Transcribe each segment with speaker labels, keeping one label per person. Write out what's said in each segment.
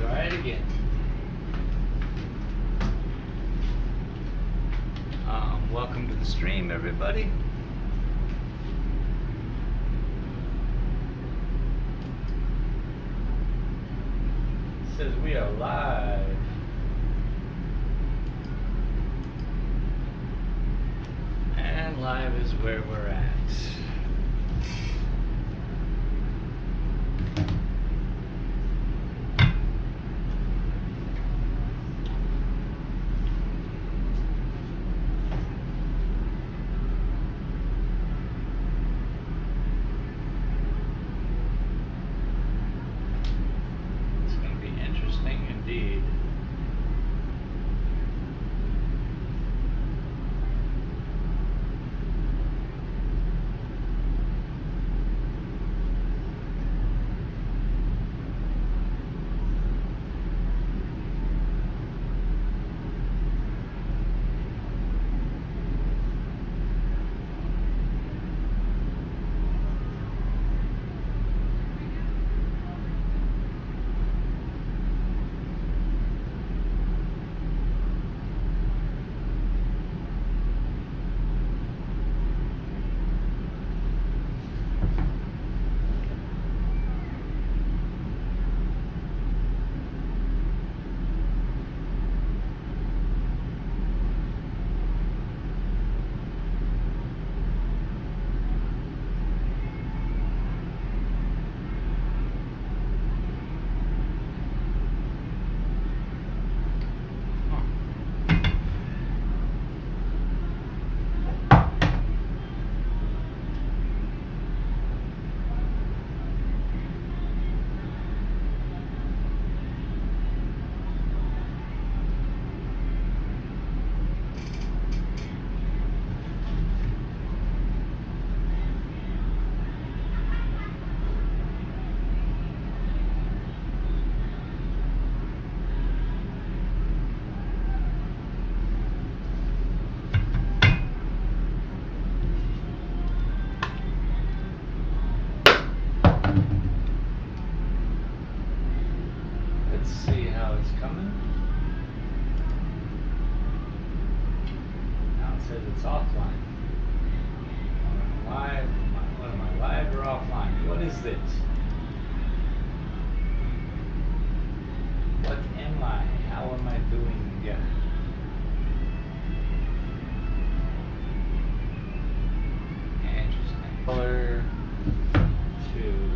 Speaker 1: Try it again. Welcome to the stream, everybody. It says we are live. And live is where we're at. It's offline. Live? What am I, live or offline? What is this? What am I? How am I doing? Interesting. Color 2.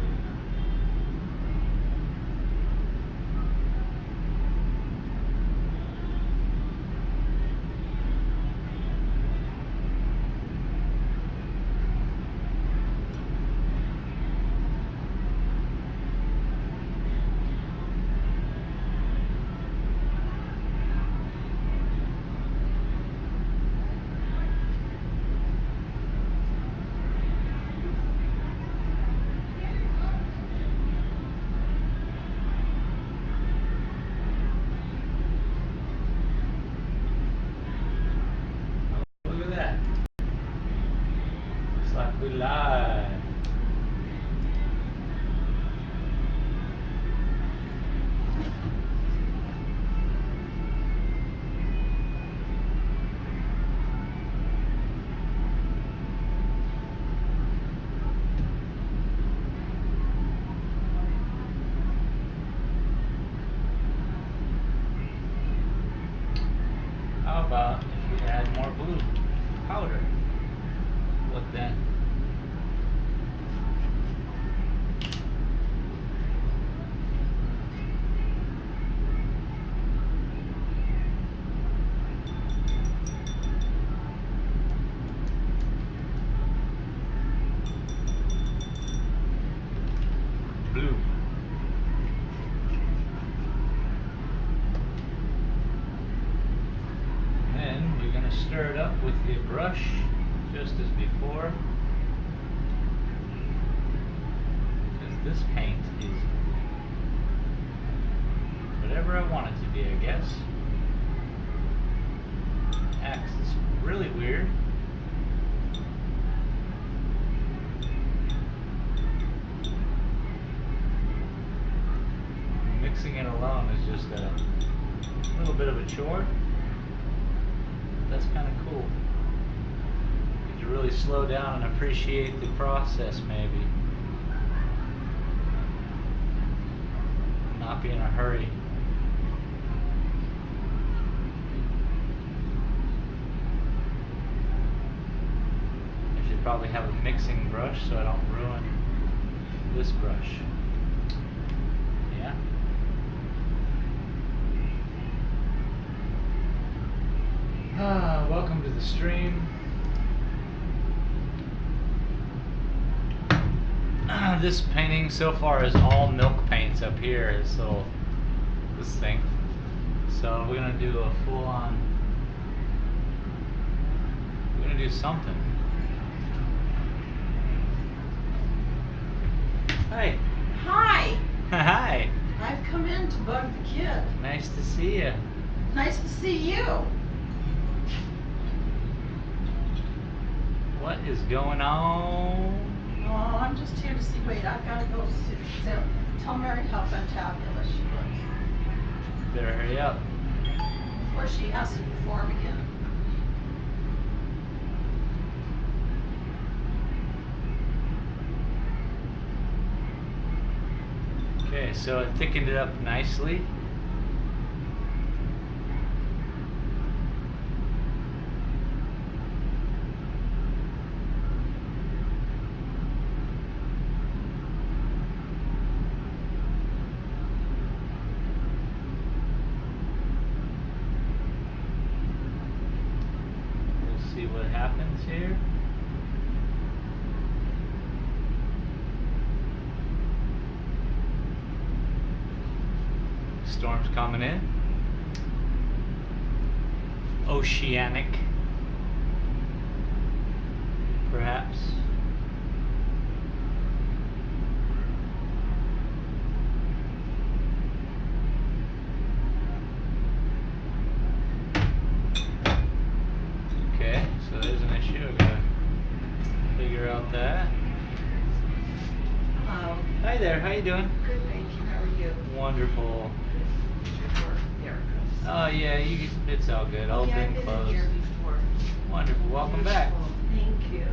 Speaker 1: Live. How about if we add more blue powder? What then? Blue. Then you're going to stir it up with the brush just as before, because this paint is whatever I want it to be, I guess. Acts really weird. mixing it alone is just a little bit of a chore. That's kind of cool. You to really slow down and appreciate the process, maybe. Not be in a hurry. I should probably have a mixing brush so I don't ruin this brush. Yeah. Welcome to the stream. This painting so far is all milk paints up here. This thing. So we're gonna do a full-on. We're gonna do something. Hi.
Speaker 2: Hi.
Speaker 1: Hi.
Speaker 2: I've come in to bug the kid.
Speaker 1: Nice to see you.
Speaker 2: Nice to see you.
Speaker 1: What is going on?
Speaker 2: Oh, I'm just here to see. Wait, I've got to go tell Mary how fantabulous she looks
Speaker 1: Better hurry up.
Speaker 2: before she has to perform again.
Speaker 1: Okay, so it thickened it up nicely. We'll see what happens here. Storm's coming in. Oceanic, perhaps. Okay, so there's an issue. I gotta figure out that.
Speaker 2: Hello.
Speaker 1: Hi there, how you doing?
Speaker 2: Good, thank you. How are you?
Speaker 1: Wonderful.
Speaker 2: There it goes.
Speaker 1: Oh yeah, it's all good. Open,
Speaker 2: Yeah, I've been
Speaker 1: closed.
Speaker 2: in here before.
Speaker 1: Wonderful. Welcome back.
Speaker 2: Thank you.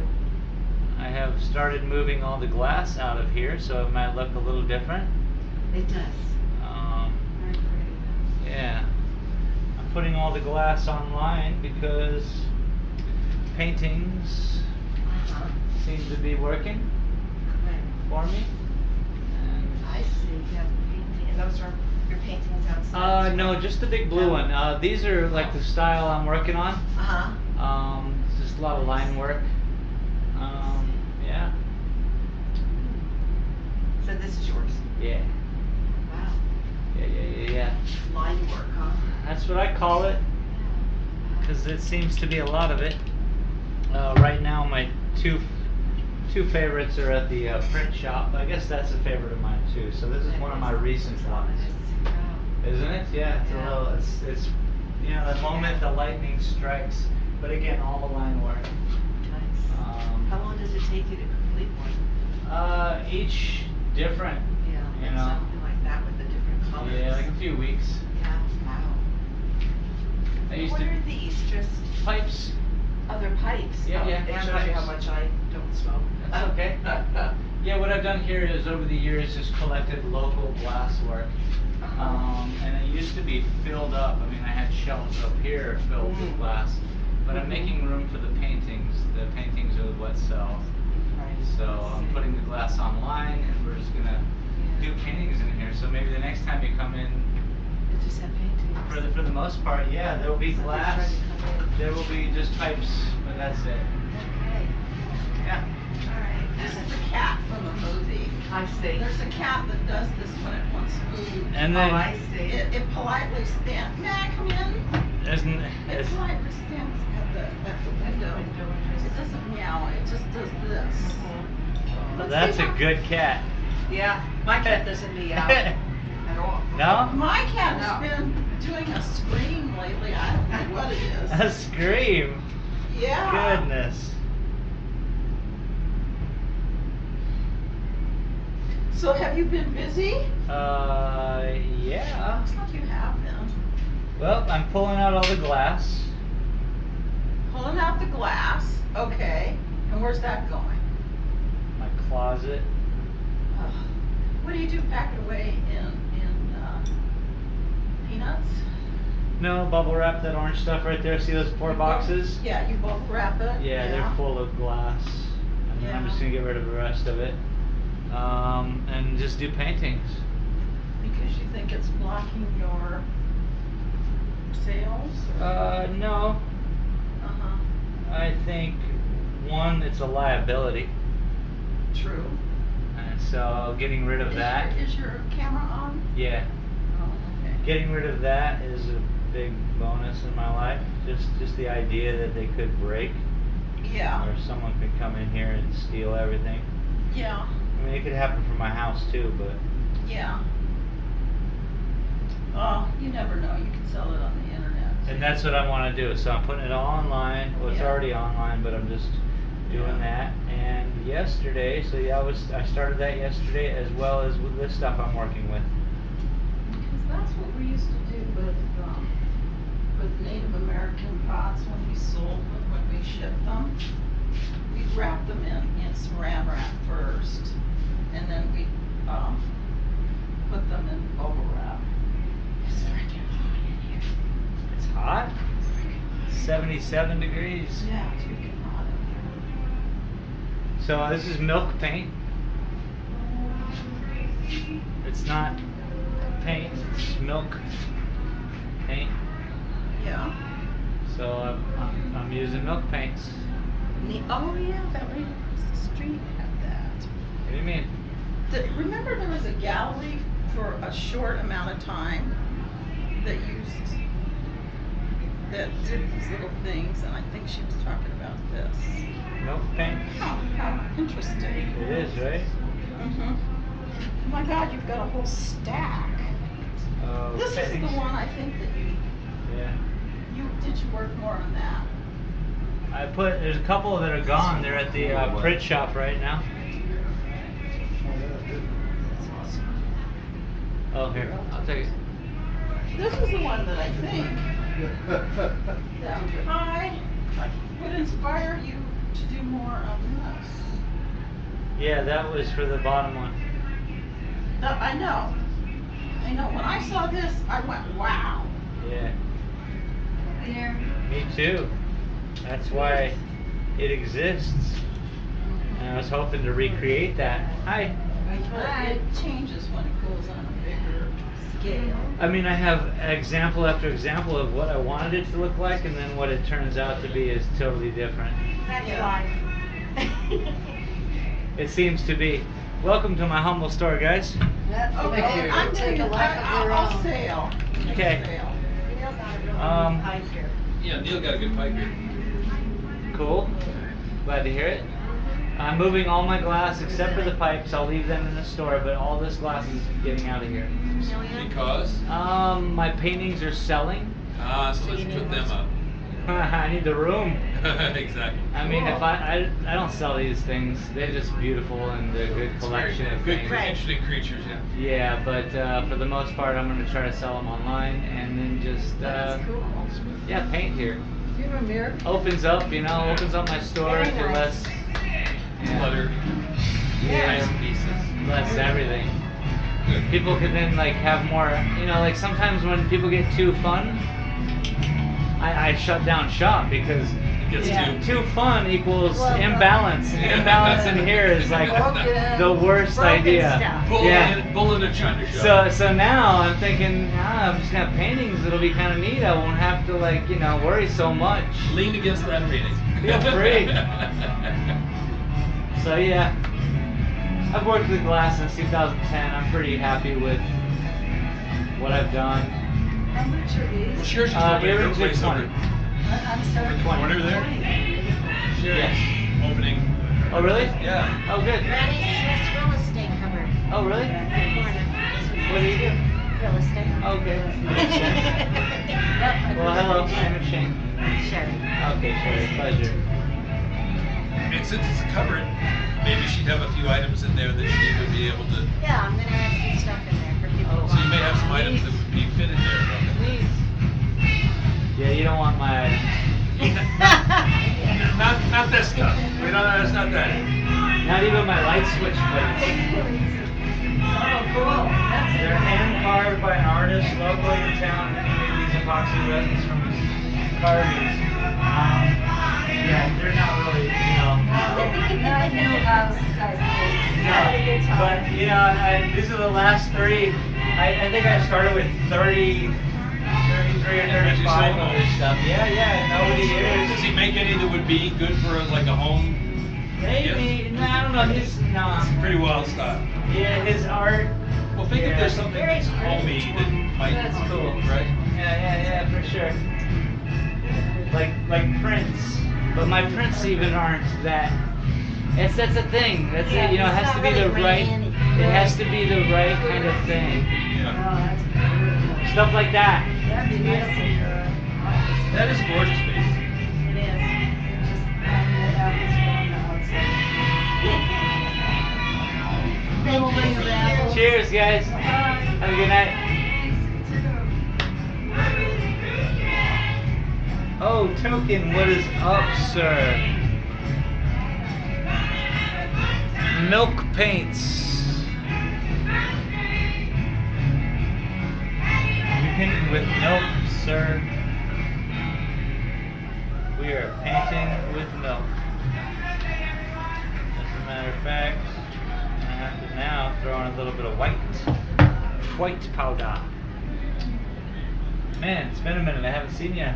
Speaker 1: I have started moving all the glass out of here, so it might look a little different.
Speaker 2: It does. Very pretty.
Speaker 1: Yeah. I'm putting all the glass online because paintings
Speaker 2: Uh-huh.
Speaker 1: seem to be working
Speaker 2: Right.
Speaker 1: for me.
Speaker 3: I see, you have a painting, and those are your paintings outside?
Speaker 1: And no, just the big blue
Speaker 3: No.
Speaker 1: one. These are like the style I'm working on.
Speaker 3: Uh-huh.
Speaker 1: It's just a lot of line work. Yeah.
Speaker 3: So this is yours?
Speaker 1: Yeah.
Speaker 3: Wow.
Speaker 1: Yeah.
Speaker 3: Line work, huh?
Speaker 1: That's what I call it, because it seems to be a lot of it. Right now, my two favorites are at the print shop. I guess that's a favorite of mine too. So this is one of my recent ones, isn't it? Yeah, it's a
Speaker 3: Yeah.
Speaker 1: little. It's the moment the lightning strikes. But again, all the line work.
Speaker 3: Nice. How long does it take you to complete one?
Speaker 1: Each different.
Speaker 3: Yeah,
Speaker 1: You
Speaker 3: like
Speaker 1: know.
Speaker 3: something like that with the different colors.
Speaker 1: Yeah, like a few weeks.
Speaker 3: Yeah, wow.
Speaker 1: I used
Speaker 3: What
Speaker 1: to
Speaker 3: are these, just
Speaker 1: pipes.
Speaker 3: other pipes?
Speaker 1: Yeah,
Speaker 3: Oh,
Speaker 1: yeah,
Speaker 3: It
Speaker 1: bunch of
Speaker 3: shows you how
Speaker 1: pipes.
Speaker 3: much I don't smoke.
Speaker 1: That's okay. Yeah, what I've done here is over the years just collected local glass work. And it used to be filled up. I mean, I had shelves up here filled with glass. But I'm making room for the paintings. The paintings are the wet cells.
Speaker 3: Right.
Speaker 1: So I'm putting the glass online and we're just gonna do paintings in here. So maybe the next time you come in,
Speaker 3: You just have paintings.
Speaker 1: for the most part, yeah, there'll be
Speaker 3: Somebody's
Speaker 1: glass.
Speaker 3: trying to come in.
Speaker 1: There will be just pipes, but that's it.
Speaker 3: Okay,
Speaker 1: Yeah.
Speaker 3: alright.
Speaker 2: This is the cat from the movie.
Speaker 3: I see.
Speaker 2: There's a cat that does this when it wants food.
Speaker 1: And
Speaker 3: Oh,
Speaker 1: then
Speaker 3: I see.
Speaker 2: It politely stands. May I come in?
Speaker 1: isn't
Speaker 2: It politely stands at the window. It doesn't meow. It just does this.
Speaker 1: well, that's a good cat.
Speaker 3: Yeah, my cat doesn't meow at all.
Speaker 1: No?
Speaker 2: My cat
Speaker 3: No.
Speaker 2: has been doing a scream lately. I don't know what it is.
Speaker 1: A scream.
Speaker 2: Yeah.
Speaker 1: Goodness.
Speaker 2: So have you been busy?
Speaker 1: Yeah.
Speaker 2: Looks like you have them.
Speaker 1: Well, I'm pulling out all the glass.
Speaker 2: Pulling out the glass, okay. And where's that going?
Speaker 1: My closet.
Speaker 2: Ugh. What do you do, pack it away in peanuts?
Speaker 1: No, bubble wrap that orange stuff right there. See those 4 boxes?
Speaker 2: Yeah, you bubble wrap it?
Speaker 1: Yeah, they're full of glass. And then I'm just
Speaker 2: Yeah.
Speaker 1: gonna get rid of the rest of it. And just do paintings.
Speaker 2: Because you think it's blocking your sales?
Speaker 1: No.
Speaker 2: Uh-huh,
Speaker 1: I think, one, it's a liability.
Speaker 2: true.
Speaker 1: And so getting rid of that.
Speaker 2: Is your camera on?
Speaker 1: Yeah.
Speaker 2: Oh, okay.
Speaker 1: Getting rid of that is a big bonus in my life. Just the idea that they could break.
Speaker 2: Yeah,
Speaker 1: Or someone could come in here and steal everything.
Speaker 2: yeah,
Speaker 1: I mean, it could happen from my house too, but
Speaker 2: yeah. Oh, you never know, you can sell it on the internet.
Speaker 1: and that's what I want to do. So I'm putting it all online. Well, it's
Speaker 2: Yeah.
Speaker 1: already online, but I'm just doing that. And yesterday, so yeah, I started that yesterday as well as with this stuff I'm working with.
Speaker 2: Because that's what we used to do with Native American pots when we sold them, when we shipped them. We'd wrap them in saran wrap first, and then we'd, put them in bubble wrap. It's freaking hot in here.
Speaker 1: It's hot. 77 degrees.
Speaker 2: Yeah, it's freaking hot in here.
Speaker 1: So this is milk paint. It's not paint, it's milk paint.
Speaker 2: Yeah.
Speaker 1: So I'm using milk paints.
Speaker 2: Oh yeah, that right across the street had that.
Speaker 1: What do you mean?
Speaker 2: Remember there was a gallery for a short amount of time that did these little things, and I think she was talking about this.
Speaker 1: Milk paint?
Speaker 2: How interesting.
Speaker 1: It is, right?
Speaker 2: Mm-hmm. Oh my God, you've got a whole stack.
Speaker 1: Oh,
Speaker 2: This is the
Speaker 1: paintings.
Speaker 2: one I think that
Speaker 1: Yeah.
Speaker 2: did you work more on that?
Speaker 1: There's a couple that are gone. They're at the print shop right now. Oh, here, I'll take it.
Speaker 2: This is the one that I think that would inspire you to do more on this.
Speaker 1: Yeah, that was for the bottom one.
Speaker 2: I know. When I saw this, I went, wow.
Speaker 1: Yeah,
Speaker 3: There.
Speaker 1: me too. That's why it exists. And I was hoping to recreate that. Hi.
Speaker 2: But it changes when it goes on a bigger scale.
Speaker 1: I mean, I have example after example of what I wanted it to look like, and then what it turns out to be is totally different.
Speaker 3: That's
Speaker 2: Yeah.
Speaker 3: life.
Speaker 1: It seems to be. Welcome to my humble store, guys.
Speaker 2: Okay, I'm
Speaker 3: Take
Speaker 2: taking,
Speaker 3: a life of their
Speaker 2: I'll
Speaker 3: own.
Speaker 2: sail.
Speaker 1: Okay.
Speaker 2: Sail.
Speaker 3: Neil got a really
Speaker 1: Um,
Speaker 3: good pipe here.
Speaker 4: Yeah, Neil got a good pipe here.
Speaker 1: Cool. Glad to hear it. I'm moving all my glass except for the pipes. I'll leave them in the store, but all this glass is getting out of here.
Speaker 4: Because?
Speaker 1: My paintings are selling.
Speaker 4: So let's put them up.
Speaker 1: I need the room.
Speaker 4: Exactly.
Speaker 1: I mean,
Speaker 2: Cool.
Speaker 1: if I don't sell these things, they're just beautiful and they're a good
Speaker 4: It's
Speaker 1: collection
Speaker 4: very
Speaker 1: of
Speaker 4: good,
Speaker 1: things.
Speaker 3: Right.
Speaker 4: interesting creatures, yeah.
Speaker 1: Yeah, but for the most part, I'm gonna try to sell them online and then just
Speaker 2: That's cool.
Speaker 1: yeah, paint here.
Speaker 2: Do you have a mirror?
Speaker 1: Opens up my store
Speaker 3: Very
Speaker 1: to
Speaker 3: nice.
Speaker 1: less
Speaker 4: Clutter,
Speaker 1: yeah,
Speaker 4: nice pieces.
Speaker 1: less everything.
Speaker 4: Good.
Speaker 1: People can then like have more, like sometimes when people get too fun, I shut down shop because
Speaker 4: It gets
Speaker 2: Yeah.
Speaker 1: too fun equals
Speaker 2: Well,
Speaker 1: imbalance.
Speaker 4: Yeah.
Speaker 1: Imbalance in here is like
Speaker 2: Broken.
Speaker 1: the worst
Speaker 3: Broken
Speaker 1: idea.
Speaker 3: stuff.
Speaker 4: Bull in a china shop.
Speaker 1: So now I'm thinking, I'm just gonna have paintings. It'll be kind of neat. I won't have to worry so much.
Speaker 4: Lean against that painting.
Speaker 1: Feel free. So yeah, I've worked with glass since 2010. I'm pretty happy with what I've done.
Speaker 2: How much are these?
Speaker 4: Well, Sherry's just opening her
Speaker 1: Earrings are
Speaker 4: place
Speaker 1: 20.
Speaker 4: over.
Speaker 2: I'm sorry.
Speaker 1: 20.
Speaker 4: Over there? Sherry's
Speaker 1: Yes.
Speaker 4: opening.
Speaker 1: Oh really?
Speaker 4: Yeah.
Speaker 1: Oh good.
Speaker 3: Randy Smith's real estate cover.
Speaker 1: Oh really? What do you do?
Speaker 3: Real estate.
Speaker 1: Okay.
Speaker 3: Yep.
Speaker 1: Well, hello. I'm Shane.
Speaker 3: Sherry.
Speaker 1: Okay, sure. Pleasure.
Speaker 4: And since it's a cupboard, maybe she'd have a few items in there that she would be able to.
Speaker 3: Yeah, I'm gonna add some stuff in there for
Speaker 1: Oh,
Speaker 4: So you may have some items that would be fitted there.
Speaker 1: Please. Yeah, you don't want my items.
Speaker 4: Not this stuff. We don't. That's not that.
Speaker 1: Not even my light switch plates.
Speaker 3: Oh, cool. That's
Speaker 1: They're hand carved by an artist locally in town, and he made these epoxy resins from his carvings. Yeah, they're not really,
Speaker 3: Not new house type thing. Had a good
Speaker 1: but
Speaker 3: time.
Speaker 1: these are the last three. I think I started with 30, 33 or
Speaker 4: And you
Speaker 1: 35
Speaker 4: sold
Speaker 1: of
Speaker 4: those?
Speaker 1: this stuff. Yeah, nobody
Speaker 4: Does
Speaker 1: hears.
Speaker 4: he make any that would be good for like a home?
Speaker 1: Maybe, no, I don't know. His, no.
Speaker 4: It's pretty wild style.
Speaker 1: Yeah, his art.
Speaker 4: Well, think if there's something
Speaker 3: Very
Speaker 4: that's
Speaker 3: pretty.
Speaker 4: homey that might.
Speaker 1: That's cool.
Speaker 4: Right?
Speaker 1: Yeah, for sure. Like prints, but my prints even aren't that. That's a thing. That's
Speaker 3: Yeah,
Speaker 1: it. You know, it
Speaker 3: it's
Speaker 1: has to
Speaker 3: not
Speaker 1: be the
Speaker 3: really
Speaker 1: right.
Speaker 3: randy.
Speaker 1: It has to be the right kind of thing.
Speaker 3: Oh,
Speaker 4: Yeah.
Speaker 3: that's beautiful.
Speaker 1: Stuff like that.
Speaker 3: That'd be nice in your office.
Speaker 4: That is a gorgeous piece.
Speaker 3: It is. Just having it out this on the outside. Then we'll bring the raffle.
Speaker 1: Cheers, guys.
Speaker 3: Bye.
Speaker 1: Have a good night. Oh, Token, what is up, sir? Milk paints. You painting with milk, sir? We are painting with milk. As a matter of fact, I have to now throw in a little bit of white powder. Man, it's been a minute. I haven't seen you.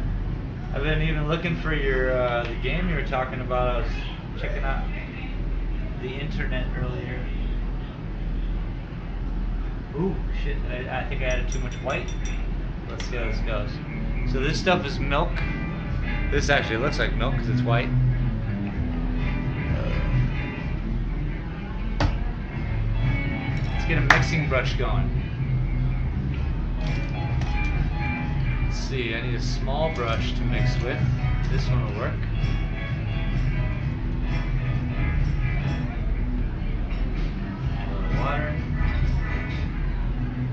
Speaker 1: I've been even looking for your the game you were talking about. I was checking out the internet earlier. Ooh, shit! I think I added too much white. Let's see how this goes. So this stuff is milk. This actually looks like milk because it's white. Let's get a mixing brush going. Let's see, I need a small brush to mix with. This one will work. Add a little water.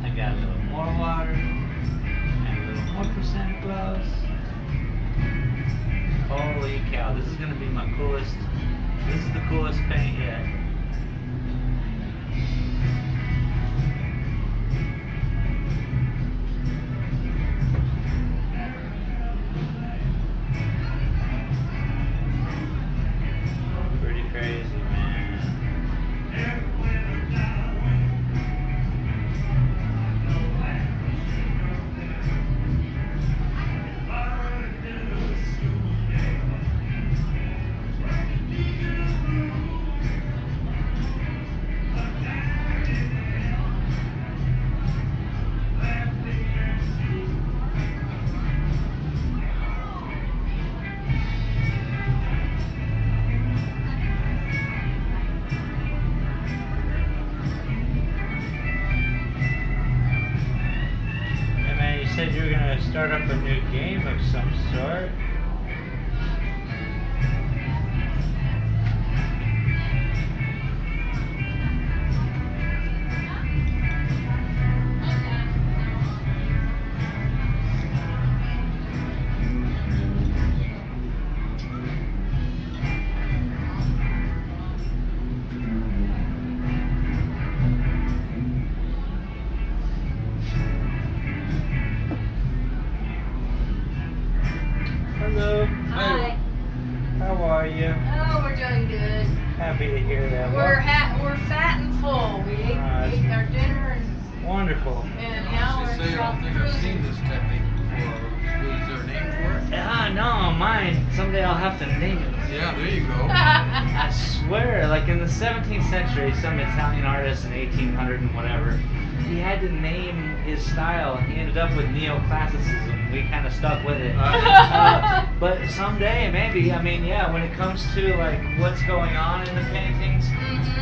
Speaker 1: I got a little more water. And a little more percent gloves. Holy cow, this is gonna be my coolest. This is the coolest paint yet. Pretty crazy, man. Hey man, you said you were gonna start up a new game of some sort. Hello,
Speaker 3: Hi.
Speaker 1: how are you?
Speaker 3: Oh, we're doing good.
Speaker 1: Happy to hear that.
Speaker 3: We're fat and full. We ate our dinner
Speaker 1: Wonderful.
Speaker 3: and now we're
Speaker 4: Say, I don't think I've seen this technique before. Was there a name for it?
Speaker 1: Ah, no, mine. Someday I'll have to name it.
Speaker 4: Yeah, there you go.
Speaker 1: I swear, like in the 17th century, some Italian artist in 1800 and whatever, he had to name his style, and he ended up with neoclassicism. We kind of stuck with it. But someday, maybe. I mean, yeah. When it comes to like what's going on in the paintings,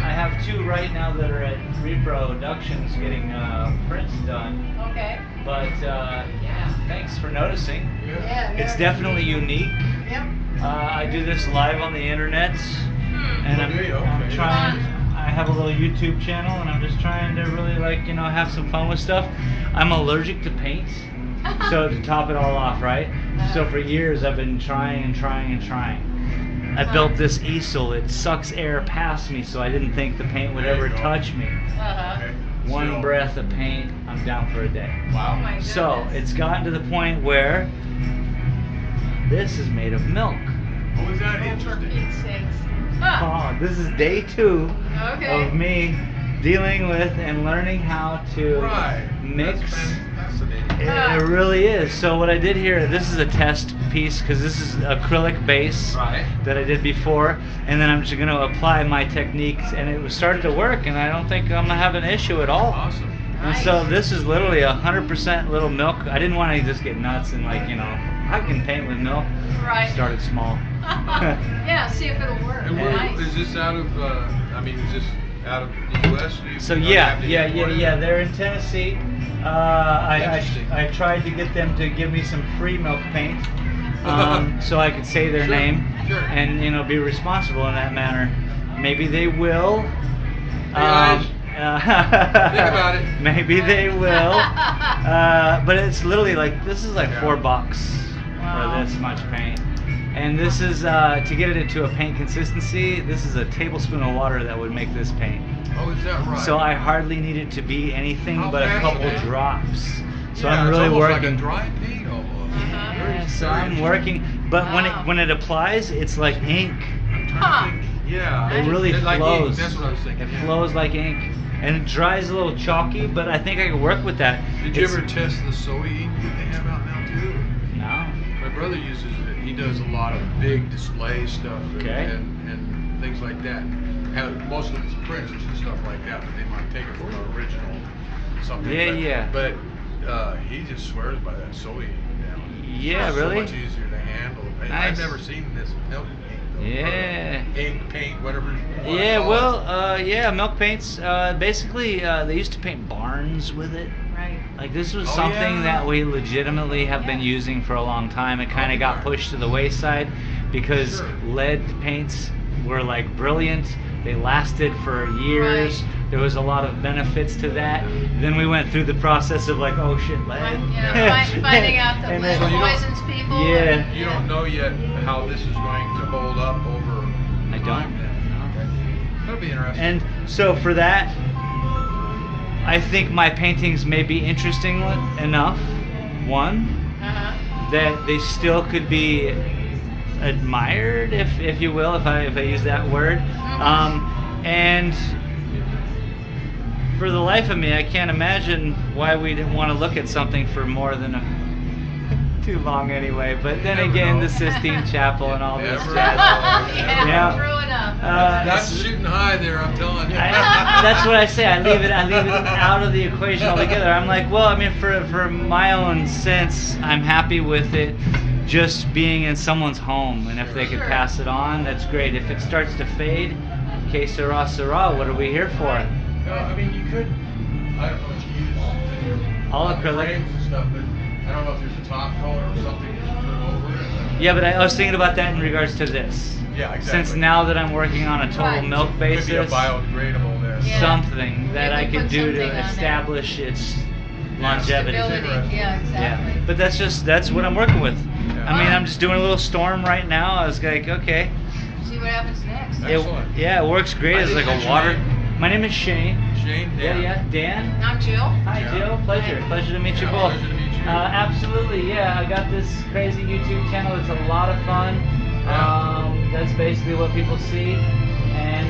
Speaker 1: I have two right now that are at reproductions, getting prints done.
Speaker 3: Okay.
Speaker 1: But yeah, thanks for noticing.
Speaker 3: Yeah.
Speaker 1: It's
Speaker 3: very
Speaker 1: definitely unique.
Speaker 3: Yep.
Speaker 1: I do this live on the internet, and
Speaker 4: Oh, do you?
Speaker 1: I'm
Speaker 4: Okay.
Speaker 1: trying. I have a little YouTube channel, and I'm just trying to really like have some fun with stuff. I'm allergic to paint, so to top it all off, right? So for years I've been trying and trying and trying. I built this easel. It sucks air past me, so I didn't think the paint would
Speaker 5: There you
Speaker 1: ever
Speaker 5: go.
Speaker 1: touch me.
Speaker 5: Okay.
Speaker 1: One
Speaker 5: So-
Speaker 1: breath of paint, I'm down for a day.
Speaker 3: Oh
Speaker 5: Wow.
Speaker 3: my goodness.
Speaker 1: So it's gotten to the point where this is made of milk.
Speaker 5: Oh, is that
Speaker 3: For
Speaker 5: interesting?
Speaker 3: Pete's sakes. Huh.
Speaker 1: Oh, this is day 2
Speaker 3: Okay.
Speaker 1: of me dealing with and learning how to
Speaker 5: Right.
Speaker 1: mix.
Speaker 5: That's fascinating.
Speaker 1: It really is. So what I did here, this is a test piece because this is acrylic base
Speaker 5: Right.
Speaker 1: that I did before, and then I'm just going to apply my techniques, and it was started to work, and I don't think I'm gonna have an issue at all.
Speaker 5: Awesome.
Speaker 1: And so this is literally 100% little milk. I didn't want to just get nuts and I can paint with milk.
Speaker 3: Right.
Speaker 1: Started small.
Speaker 3: Yeah, see if it'll work.
Speaker 5: And where,
Speaker 3: Nice.
Speaker 5: is this out of, is this out of the U.S.? Do you-
Speaker 1: So
Speaker 5: do you
Speaker 1: yeah,
Speaker 5: have to
Speaker 1: yeah,
Speaker 5: import
Speaker 1: yeah,
Speaker 5: it?
Speaker 1: yeah. They're in Tennessee.
Speaker 5: Interesting.
Speaker 1: I tried to get them to give me some free milk paint, so I could say their
Speaker 5: Sure,
Speaker 1: name
Speaker 5: sure.
Speaker 1: and be responsible in that manner. Maybe they will.
Speaker 5: guys, think about it.
Speaker 1: Maybe they will. But it's literally this is like
Speaker 5: Yeah.
Speaker 1: $4
Speaker 3: Wow.
Speaker 1: for this much paint. And this is to get it into a paint consistency. This is a tablespoon of water that would make this paint.
Speaker 5: Oh, is that right?
Speaker 1: So I hardly need it to be anything
Speaker 5: How
Speaker 1: but a couple
Speaker 5: fascinating.
Speaker 1: drops. So
Speaker 5: Yeah,
Speaker 1: I'm
Speaker 5: it's
Speaker 1: really
Speaker 5: almost
Speaker 1: working.
Speaker 5: like a dry paint almost. Very,
Speaker 1: Yeah, so
Speaker 5: very
Speaker 1: I'm working, but
Speaker 3: Wow.
Speaker 1: when it applies, it's like ink.
Speaker 5: I'm trying
Speaker 3: Huh.
Speaker 5: to think. Yeah.
Speaker 1: It really
Speaker 5: It's like
Speaker 1: flows.
Speaker 5: ink, that's what I was thinking.
Speaker 1: It
Speaker 5: yeah.
Speaker 1: flows like ink, and it dries a little chalky, but I think I can work with that.
Speaker 5: Did you
Speaker 1: It's-
Speaker 5: ever test the soy ink that they have out now too?
Speaker 1: No.
Speaker 5: My brother uses it. He does a lot of big display stuff and,
Speaker 1: Okay.
Speaker 5: and things like that. Most of it's prints and stuff like that, but they might take it from an original something.
Speaker 1: Yeah,
Speaker 5: but,
Speaker 1: yeah.
Speaker 5: But he just swears by that soy ink now.
Speaker 1: Yeah,
Speaker 5: It's
Speaker 1: really?
Speaker 5: So much easier to handle. And
Speaker 1: Nice.
Speaker 5: I've never seen this milk ink though.
Speaker 1: Yeah.
Speaker 5: Ink, paint, whatever. you wanna
Speaker 1: Yeah,
Speaker 5: call
Speaker 1: well,
Speaker 5: it.
Speaker 1: yeah, milk paints. Basically, they used to paint barns with it.
Speaker 3: Right.
Speaker 1: Like this was
Speaker 5: Oh,
Speaker 1: something
Speaker 5: yeah.
Speaker 1: that we legitimately have been
Speaker 3: Yeah.
Speaker 1: using for a long time. It kind of got
Speaker 5: Okay.
Speaker 1: pushed to the wayside because
Speaker 5: Sure.
Speaker 1: lead paints were brilliant. They lasted for years.
Speaker 3: Right.
Speaker 1: There was a lot of benefits to that. Then we went through the process of oh shit, lead.
Speaker 3: Yeah, finding out that
Speaker 1: And
Speaker 3: lead
Speaker 5: So you don't-
Speaker 3: poisons people.
Speaker 1: Yeah.
Speaker 3: and-
Speaker 5: You don't know yet how this is going to hold up over
Speaker 1: I don't.
Speaker 5: time then. Okay. That'll be interesting.
Speaker 1: And so for that, I think my paintings may be interesting enough. One,
Speaker 3: Uh-huh.
Speaker 1: that they still could be admired, if you will, if I use that word. And for the life of me, I can't imagine why we didn't want to look at something for more than too long anyway. But then
Speaker 5: Never
Speaker 1: again,
Speaker 5: know.
Speaker 1: the Sistine Chapel and all this
Speaker 5: Never
Speaker 1: jazz.
Speaker 5: know.
Speaker 3: Yeah,
Speaker 1: Yeah.
Speaker 3: true enough.
Speaker 5: That's shooting high there, I'm telling you.
Speaker 1: That's what I say. I leave it out of the equation altogether. I'm like, well, I mean, for my own sense, I'm happy with it just being in someone's home, and if they could
Speaker 3: Sure.
Speaker 1: pass it on, that's great. If it starts to fade, que sera, sera. What are we here for?
Speaker 5: No, I mean, you could, I don't know what you use.
Speaker 1: All
Speaker 5: on the
Speaker 1: acrylic.
Speaker 5: frames and stuff, but I don't know if there's a top color or something that you put over it.
Speaker 1: Yeah, but I was thinking about that in regards to this.
Speaker 5: Yeah, exactly.
Speaker 1: Since now that I'm working on a total
Speaker 3: Right.
Speaker 1: milk
Speaker 5: Could be a
Speaker 1: basis,
Speaker 5: biodegradable there.
Speaker 3: Yeah.
Speaker 1: something that I
Speaker 3: Maybe
Speaker 1: could
Speaker 3: put
Speaker 1: do
Speaker 3: something on
Speaker 1: to
Speaker 3: there.
Speaker 1: establish its longevity.
Speaker 3: Stability. Yeah, exactly.
Speaker 1: Yeah, but that's what I'm working with.
Speaker 5: Yeah.
Speaker 1: I mean,
Speaker 3: Wow.
Speaker 1: I'm just doing a little storm right now. I was like, okay,
Speaker 3: See what happens next.
Speaker 5: Excellent.
Speaker 1: yeah, it works great.
Speaker 5: I
Speaker 1: It's like
Speaker 5: think
Speaker 1: a
Speaker 5: that's
Speaker 1: water.
Speaker 5: your
Speaker 1: My name is Shane.
Speaker 5: Shane,
Speaker 1: Yeah,
Speaker 5: Dan?
Speaker 1: yeah, Dan.
Speaker 3: I'm Jill.
Speaker 1: Hi,
Speaker 5: Yeah.
Speaker 1: Jill. Pleasure.
Speaker 3: Hi.
Speaker 1: Pleasure to meet you
Speaker 5: Yeah,
Speaker 1: both.
Speaker 5: pleasure to meet you.
Speaker 1: Absolutely, yeah. I got this crazy YouTube channel. It's a lot of fun.
Speaker 5: Yeah.
Speaker 1: That's basically what people see, and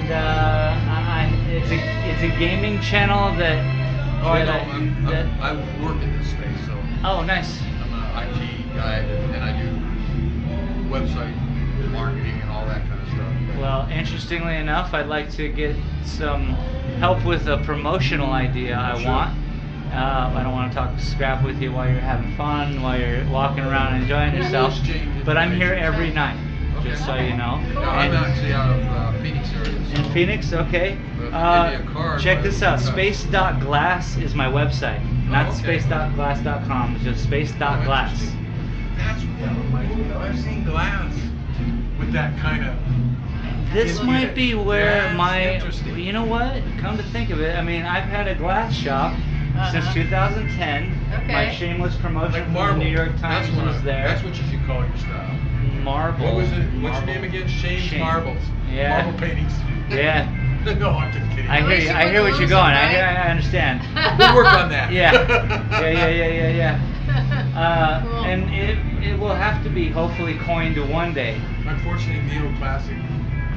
Speaker 1: it's a gaming channel that.
Speaker 5: Oh, I
Speaker 1: that
Speaker 5: know.
Speaker 1: that-
Speaker 5: I work in this space, so
Speaker 1: oh, nice.
Speaker 5: I'm an IT guy and I do website marketing and all that kind of stuff.
Speaker 1: Well, interestingly enough, I'd like to get some help with a promotional idea I
Speaker 5: Sure.
Speaker 1: want. I don't want to talk scrap with you while you're having fun, while you're walking around and enjoying
Speaker 5: We'll
Speaker 1: yourself.
Speaker 5: exchange
Speaker 1: But I'm here
Speaker 5: information.
Speaker 1: every night, just so
Speaker 5: Okay.
Speaker 1: you know.
Speaker 5: No, I'm
Speaker 1: And-
Speaker 5: actually out of Phoenix area.
Speaker 1: in
Speaker 5: so-
Speaker 1: Phoenix, okay.
Speaker 5: But if you give me a card,
Speaker 1: Check
Speaker 5: I
Speaker 1: this
Speaker 5: will
Speaker 1: out.
Speaker 5: cut.
Speaker 1: Space.glass is my website, not
Speaker 5: Oh, okay.
Speaker 1: space.glass.com. It's just
Speaker 5: Oh,
Speaker 1: space.glass.
Speaker 5: interesting. That's what that reminds me of. I've seen glass with that kind of
Speaker 1: This
Speaker 5: Look
Speaker 1: might
Speaker 5: at
Speaker 1: be
Speaker 5: it.
Speaker 1: where
Speaker 5: That's
Speaker 1: my,
Speaker 5: interesting.
Speaker 1: you know what? Come to think of it, I mean, I've had a glass shop since
Speaker 3: Uh-huh.
Speaker 1: 2010. My
Speaker 3: Okay.
Speaker 1: shameless promotion
Speaker 5: Like
Speaker 1: from
Speaker 5: marble.
Speaker 1: the New York Times
Speaker 5: That's what
Speaker 1: was there.
Speaker 5: That's what you should call your style.
Speaker 1: Marble.
Speaker 5: What was it? What's your
Speaker 1: Marble.
Speaker 5: name again? Shane's
Speaker 1: Shane.
Speaker 5: Marbles.
Speaker 1: Yeah.
Speaker 5: Marble paintings.
Speaker 1: Yeah.
Speaker 5: No, I'm just kidding.
Speaker 1: I
Speaker 3: At
Speaker 1: hear
Speaker 3: least
Speaker 1: you.
Speaker 3: you
Speaker 1: I hear
Speaker 3: wouldn't
Speaker 1: what you're
Speaker 3: lose
Speaker 1: going.
Speaker 3: them, right?
Speaker 1: I understand.
Speaker 5: We'll work on that.
Speaker 1: Yeah.
Speaker 3: Cool.
Speaker 1: And it will have to be hopefully coined to one day.
Speaker 5: Unfortunately, neoclassic.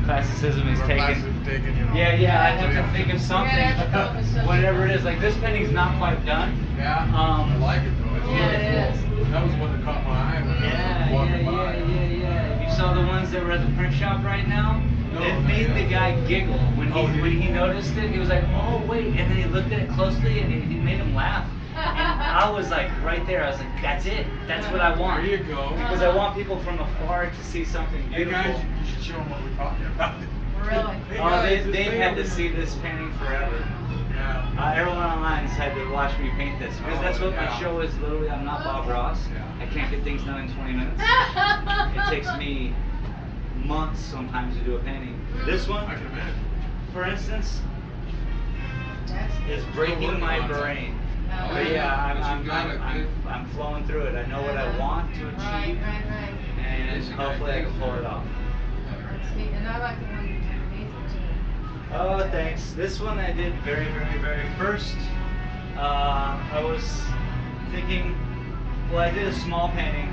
Speaker 1: Classicism is
Speaker 5: or
Speaker 1: taken.
Speaker 5: classic taken, you know.
Speaker 1: Yeah, I have
Speaker 5: So,
Speaker 1: to think of
Speaker 3: We're
Speaker 1: something.
Speaker 3: gonna have to come up with something.
Speaker 1: Whatever it is, like this painting's not quite done.
Speaker 5: Yeah.
Speaker 1: Um,
Speaker 5: I like it though. It's
Speaker 3: Yeah,
Speaker 5: really
Speaker 3: it
Speaker 5: cool. That was one that caught my eye when I was walking by.
Speaker 1: Yeah. You saw the ones that were at the print shop right now?
Speaker 5: No,
Speaker 1: It
Speaker 5: not
Speaker 1: made
Speaker 5: yet.
Speaker 1: the guy giggle when
Speaker 5: Oh, did he?
Speaker 1: he noticed it. He was like, "Oh wait!" And then he looked at it closely, and he made him laugh. And I was like, right there. I was like, "That's it. That's what I want."
Speaker 5: There you go.
Speaker 1: Because I want people from afar to see something
Speaker 5: Hey
Speaker 1: beautiful.
Speaker 5: guys, you should show them what we're talking about.
Speaker 3: Really?
Speaker 5: Hey
Speaker 1: Oh,
Speaker 5: guys, this
Speaker 1: they've
Speaker 5: thing
Speaker 1: had
Speaker 5: over
Speaker 1: to
Speaker 5: here.
Speaker 1: see this painting forever.
Speaker 5: Yeah.
Speaker 1: Everyone online has had to watch me paint this because that's what my show is. Literally, I'm not Bob Ross.
Speaker 5: Yeah.
Speaker 1: I can't get things done in 20 minutes. It takes me months sometimes to do a painting. This one,
Speaker 5: I can imagine.
Speaker 1: for instance,
Speaker 3: That's
Speaker 1: is breaking my brain.
Speaker 3: Oh,
Speaker 1: But yeah,
Speaker 5: But you got it, dude.
Speaker 1: I'm flowing through it. I know what I want to achieve,
Speaker 3: Right.
Speaker 1: and
Speaker 5: Yes, you got
Speaker 1: hopefully I
Speaker 5: it.
Speaker 1: can pull it off.
Speaker 3: That's neat. And I like the one underneath it too.
Speaker 1: Oh, thanks. This one I did very first. I was thinking, well, I did a small painting,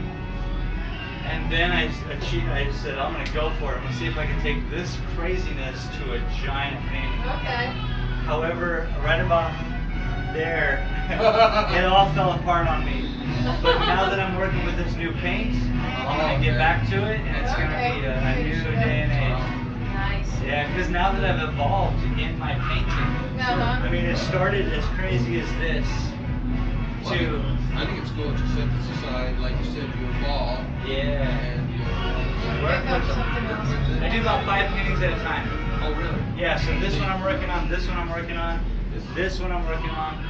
Speaker 1: and then I said, I'm gonna go for it. I'm gonna see if I can take this craziness to a giant painting.
Speaker 3: Okay.
Speaker 1: However, right about there, it all fell apart on me. But now that I'm working with this new paint, I'm gonna get back to it, and it's gonna be a new day and age.
Speaker 3: Nice.
Speaker 1: Yeah, because now that I've evolved in my painting,
Speaker 3: Uh-huh.
Speaker 1: I mean, it started as crazy as this to,
Speaker 4: I think it's cool that you synthesize, like you said, you evolve
Speaker 1: yeah.
Speaker 4: and you
Speaker 3: Pick up something else.
Speaker 1: I do about 5 paintings at a time.
Speaker 4: Oh, really?
Speaker 1: Yeah, so this one I'm working on, this one I'm working on, this one I'm working on,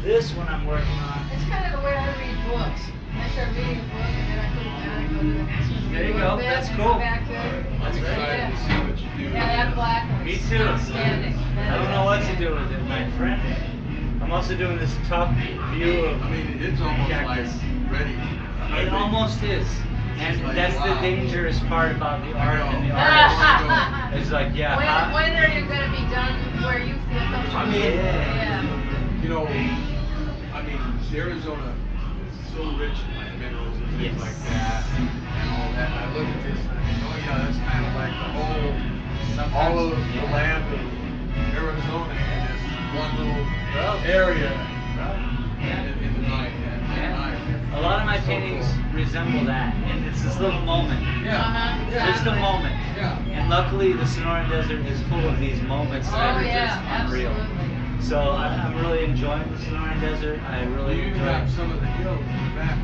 Speaker 1: this one I'm working on.
Speaker 3: It's kind of the way I read books. I start reading a book and then I put it down and go to the next one.
Speaker 1: There you
Speaker 3: read a
Speaker 1: go.
Speaker 3: little bit,
Speaker 1: That's
Speaker 3: and
Speaker 1: cool.
Speaker 3: go back to it.
Speaker 5: I'm excited to see what you do.
Speaker 3: Yeah, that black one.
Speaker 1: Me
Speaker 3: is
Speaker 1: too.
Speaker 3: Outstanding.
Speaker 1: I don't know what to do with it, my friend. I'm also doing this top view of
Speaker 5: I mean, it's almost like
Speaker 1: cactus.
Speaker 5: ready.
Speaker 1: It almost is. And
Speaker 5: It's like,
Speaker 1: that's the
Speaker 5: wow.
Speaker 1: dangerous part about the art and the
Speaker 5: know.
Speaker 1: artist. It's like, yeah,
Speaker 3: When are you going to be done where you feel comfortable?
Speaker 5: I mean,
Speaker 3: Yeah.
Speaker 5: You know, I mean, Arizona is so rich in like minerals and things
Speaker 1: Yes.
Speaker 5: like that, and all that. And I look at this and I think, oh yeah, that's kind of like the whole, all of the land of Arizona in this one little area in the night. At night.
Speaker 1: a lot of my paintings resemble that, and it's this little moment.
Speaker 5: Yeah.
Speaker 3: Uh-huh.
Speaker 1: Just a moment.
Speaker 5: Yeah.
Speaker 1: And luckily, the Sonoran Desert is full of these moments that
Speaker 3: Oh
Speaker 1: are
Speaker 3: yeah,
Speaker 1: just unreal.
Speaker 3: absolutely.
Speaker 1: So I'm really enjoying the Sonoran Desert. I really
Speaker 5: You
Speaker 1: enjoy
Speaker 5: have
Speaker 1: it.
Speaker 5: some of the hills in the back.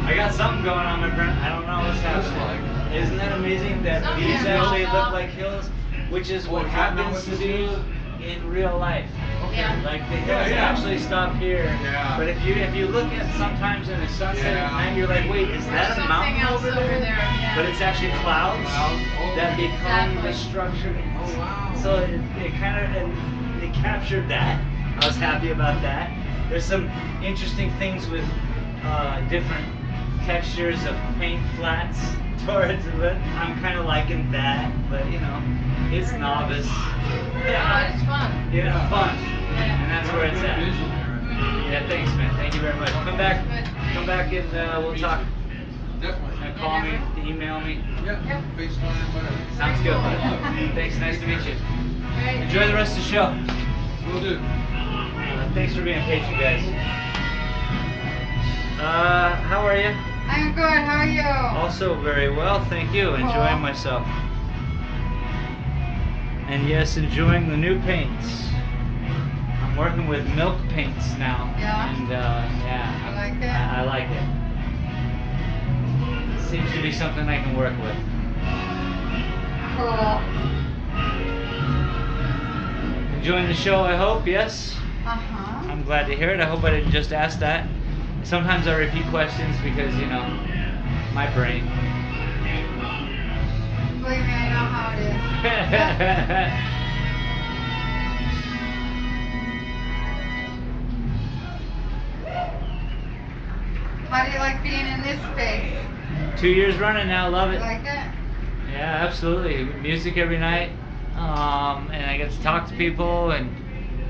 Speaker 1: I got something going on, my friend. I don't know what's happening. Isn't that amazing that
Speaker 3: Some
Speaker 1: these
Speaker 3: hills
Speaker 1: actually
Speaker 3: roll
Speaker 1: look
Speaker 3: up.
Speaker 1: like hills, which is
Speaker 5: Oh,
Speaker 1: what
Speaker 5: is that not
Speaker 1: happens
Speaker 5: what
Speaker 1: to
Speaker 5: this
Speaker 1: do
Speaker 5: is?
Speaker 1: in real life.
Speaker 3: Yeah.
Speaker 1: Like the
Speaker 5: Yeah,
Speaker 1: hills
Speaker 5: yeah.
Speaker 1: actually stop here.
Speaker 5: Yeah.
Speaker 1: But if you look at sometimes in a sunset
Speaker 5: Yeah.
Speaker 1: at night, you're like, wait, is
Speaker 3: There's
Speaker 1: that a
Speaker 3: something
Speaker 1: mountain
Speaker 3: else
Speaker 1: over there?
Speaker 3: yeah.
Speaker 1: But it's actually clouds
Speaker 5: Clouds, oh,
Speaker 1: that become
Speaker 3: exactly.
Speaker 1: the structure.
Speaker 5: Oh, wow.
Speaker 1: So it kind of and they captured that. I was happy about that. There's some interesting things with different textures of paint flats towards it. I'm kind of liking that, but you know, it's novice.
Speaker 3: Oh, it's fun.
Speaker 1: Yeah, fun.
Speaker 3: Yeah.
Speaker 1: And that's where it's
Speaker 5: Good
Speaker 1: at.
Speaker 5: vision there, I think.
Speaker 1: Yeah, thanks, man. Thank you very much. Come back and we'll talk.
Speaker 5: Definitely.
Speaker 1: Call me, email me.
Speaker 5: Yeah,
Speaker 3: Yep.
Speaker 5: FaceTime, whatever.
Speaker 1: Sounds good, bud. Thanks. Nice to meet you.
Speaker 3: Great.
Speaker 1: Enjoy the rest of the show.
Speaker 5: Will do.
Speaker 1: Thanks for being patient, guys. How are you?
Speaker 3: I'm good. How are you?
Speaker 1: Also very well, thank you. Enjoying myself. And yes, enjoying the new paints. I'm working with milk paints now.
Speaker 3: Yeah?
Speaker 1: And yeah.
Speaker 3: You like it?
Speaker 1: I like it. Seems to be something I can work with.
Speaker 3: Cool.
Speaker 1: Enjoying the show, I hope, yes?
Speaker 3: Uh-huh.
Speaker 1: I'm glad to hear it. I hope I didn't just ask that. Sometimes I repeat questions because, you know, my brain.
Speaker 3: Believe me, I know how it is. How do you like being in this space?
Speaker 1: 2 years running now, love
Speaker 3: You
Speaker 1: it.
Speaker 3: like it?
Speaker 1: Yeah, absolutely. Music every night, and I get to talk to people and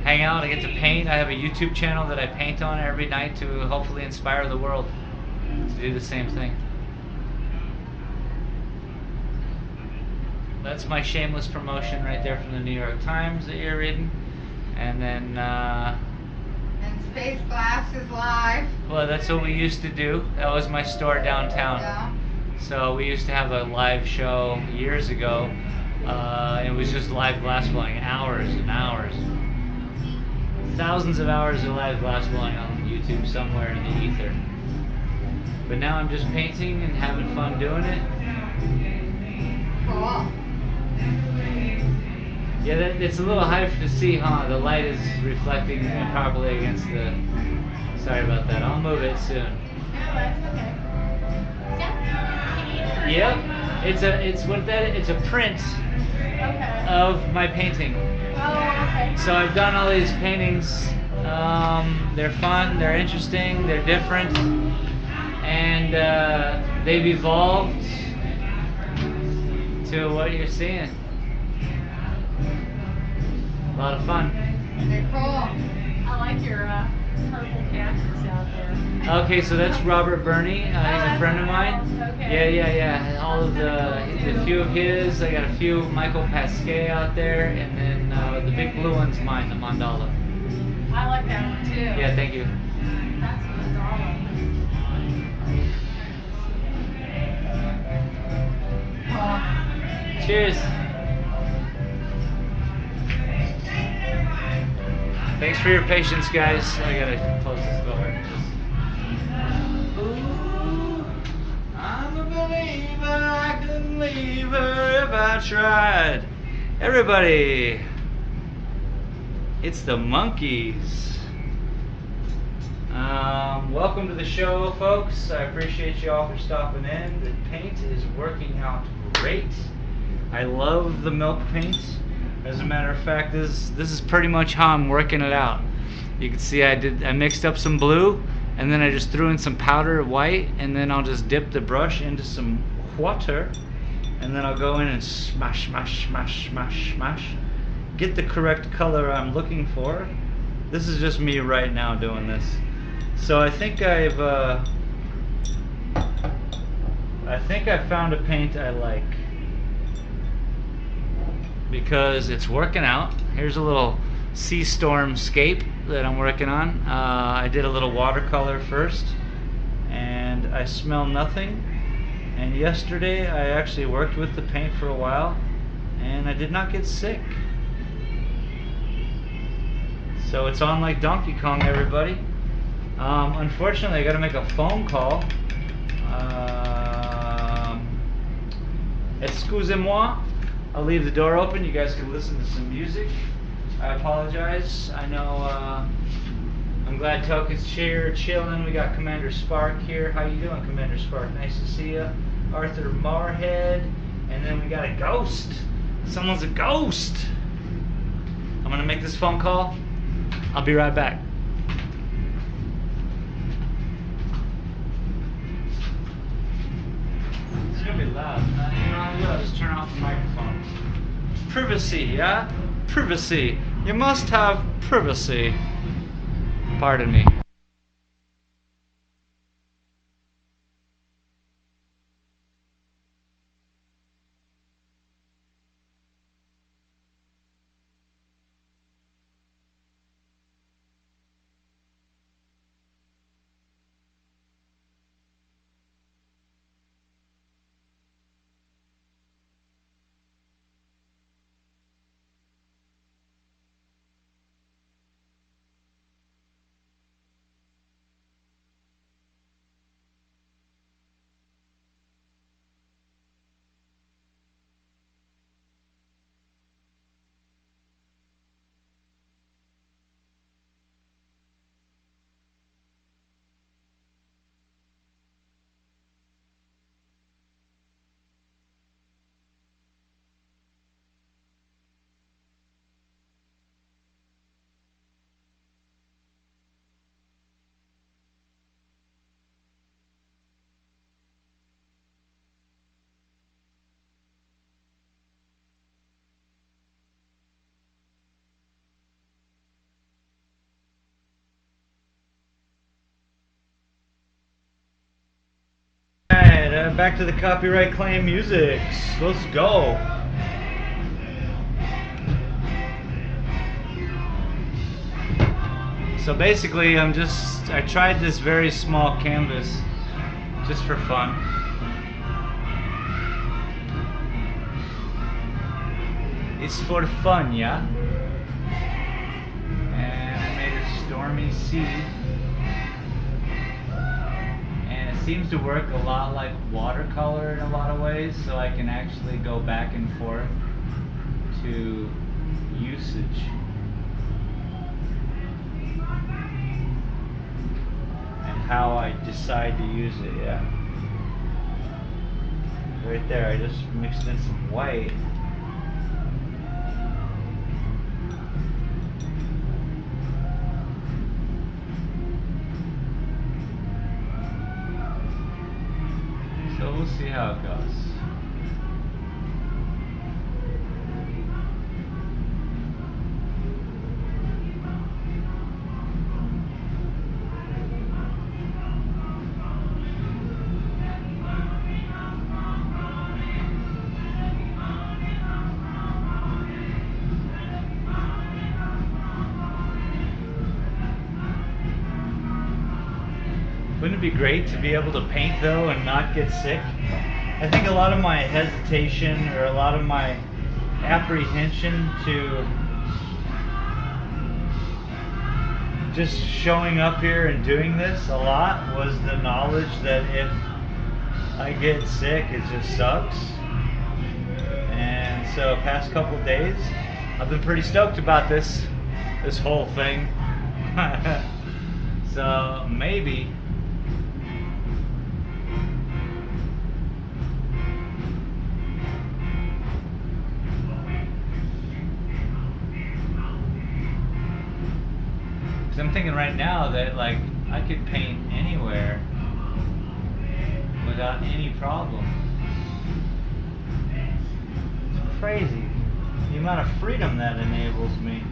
Speaker 1: hang out. I get to paint. I have a YouTube channel that I paint on every night to hopefully inspire the world to do the same thing. That's my shameless promotion right there from the New York Times that you're reading. And then,
Speaker 3: And Space Glass is live.
Speaker 1: well, that's what we used to do. That was my store downtown.
Speaker 3: Yeah.
Speaker 1: So we used to have a live show years ago. It was just live glass blowing, hours and hours. Thousands of hours of live glass blowing on YouTube somewhere in the ether. But now I'm just painting and having fun doing it.
Speaker 3: Cool.
Speaker 1: Yeah, it's a little hard to see, huh? The light is reflecting improperly against the... Sorry about that. I'll move it soon.
Speaker 6: No, that's okay. Yeah.
Speaker 1: Yep. It's a print
Speaker 6: Okay.
Speaker 1: of my painting.
Speaker 6: Oh, okay.
Speaker 1: So I've done all these paintings. They're fun, they're interesting, they're different, and they've evolved to what you're seeing. A lot of fun.
Speaker 3: They're cool.
Speaker 6: I like your purple cactus out there.
Speaker 1: Okay, so that's Robert Burney. He's a friend of mine.
Speaker 6: Okay.
Speaker 1: Yeah. All of a few of his. I got a few Michael Pasquet out there, and then the big blue one's mine, the mandala.
Speaker 6: I like that one too.
Speaker 1: Yeah, thank you.
Speaker 6: That's a mandala.
Speaker 1: Cheers. Thanks for your patience, guys. I gotta close this door. Ooh, I'm a believer. I couldn't leave her if I tried. Everybody, it's the Monkees. Welcome to the show, folks. I appreciate you all for stopping in. The paint is working out great. I love the milk paint. As a matter of fact, this is pretty much how I'm working it out. You can see I mixed up some blue, and then I just threw in some powder white, and then I'll just dip the brush into some water, and then I'll go in and smash, get the correct color I'm looking for. This is just me right now doing this. So I think I found a paint I like, because it's working out. Here's a little sea storm scape that I'm working on. I did a little watercolor first, and I smell nothing. And yesterday I actually worked with the paint for a while, and I did not get sick. So it's on like Donkey Kong, everybody. Unfortunately, I got to make a phone call. Excusez-moi. I'll leave the door open. You guys can listen to some music. I apologize. I know. I'm glad Toka's here chilling. We got Commander Spark here. How you doing, Commander Spark? Nice to see you. Arthur Marhead, and then we got a ghost. Someone's a ghost. I'm gonna make this phone call. I'll be right back. It's gonna be loud. You know, I'll just turn off the microphone. Privacy, yeah? Privacy. You must have privacy. Pardon me. back to the copyright claim music. Let's go. So basically, I tried this very small canvas just for fun. It's for fun, yeah? And I made a stormy sea. And it seems to work a lot like watercolor in a lot of ways, so I can actually go back and forth to usage. And how I decide to use it, yeah. Right there, I just mixed in some white. So we'll see how it goes. Wouldn't it be great to be able to paint though and not get sick? I think a lot of my hesitation or a lot of my apprehension to just showing up here and doing this a lot was the knowledge that if I get sick, it just sucks. And so past couple days, I've been pretty stoked about this whole thing. So maybe I'm thinking right now that like I could paint anywhere without any problem. It's crazy the amount of freedom that enables me.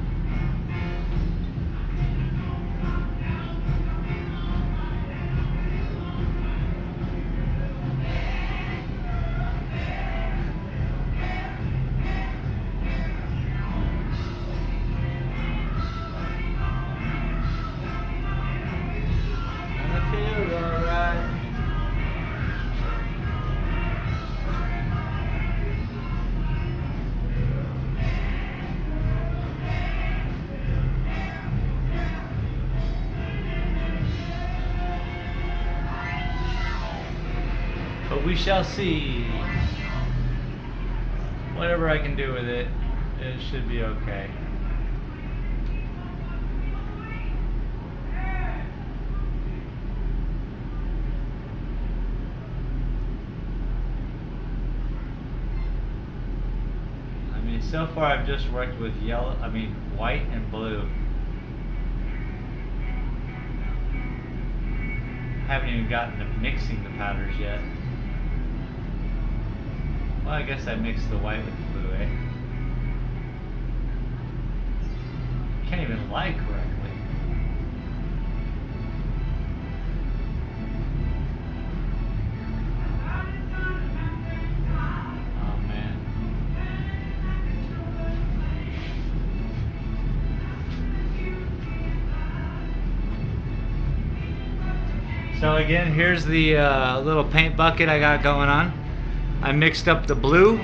Speaker 1: But we shall see. Whatever I can do with it, it should be okay. I mean, so far I've just worked with white and blue. Haven't even gotten to mixing the powders yet. Well, I guess I mixed the white with the blue, eh? Can't even light correctly. Oh man. So again, here's the little paint bucket I got going on. I mixed up the blue,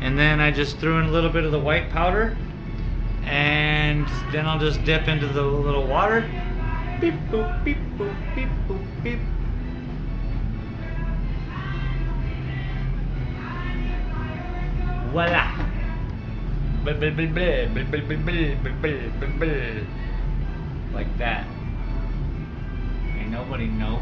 Speaker 1: and then I just threw in a little bit of the white powder, and then I'll just dip into the little water. Beep boop, beep boop, beep boop, beep. Voila! Like that. Ain't nobody know.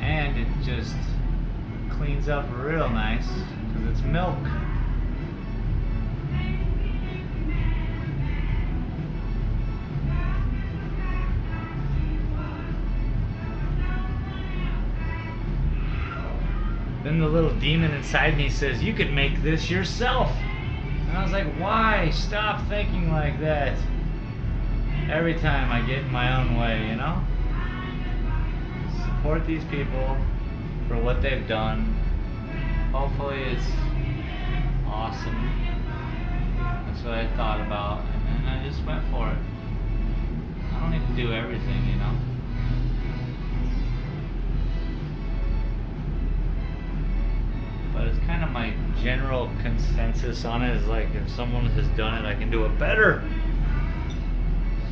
Speaker 1: And it just cleans up real nice because it's milk. Then the little demon inside me says, you could make this yourself. And I was like, why? Stop thinking like that. every time I get in my own way, you know? Support these people for what they've done. Hopefully it's awesome. That's what I thought about, and then I just went for it. I don't need to do everything, you know? But it's kind of my general consensus on it is like, if someone has done it, I can do it better.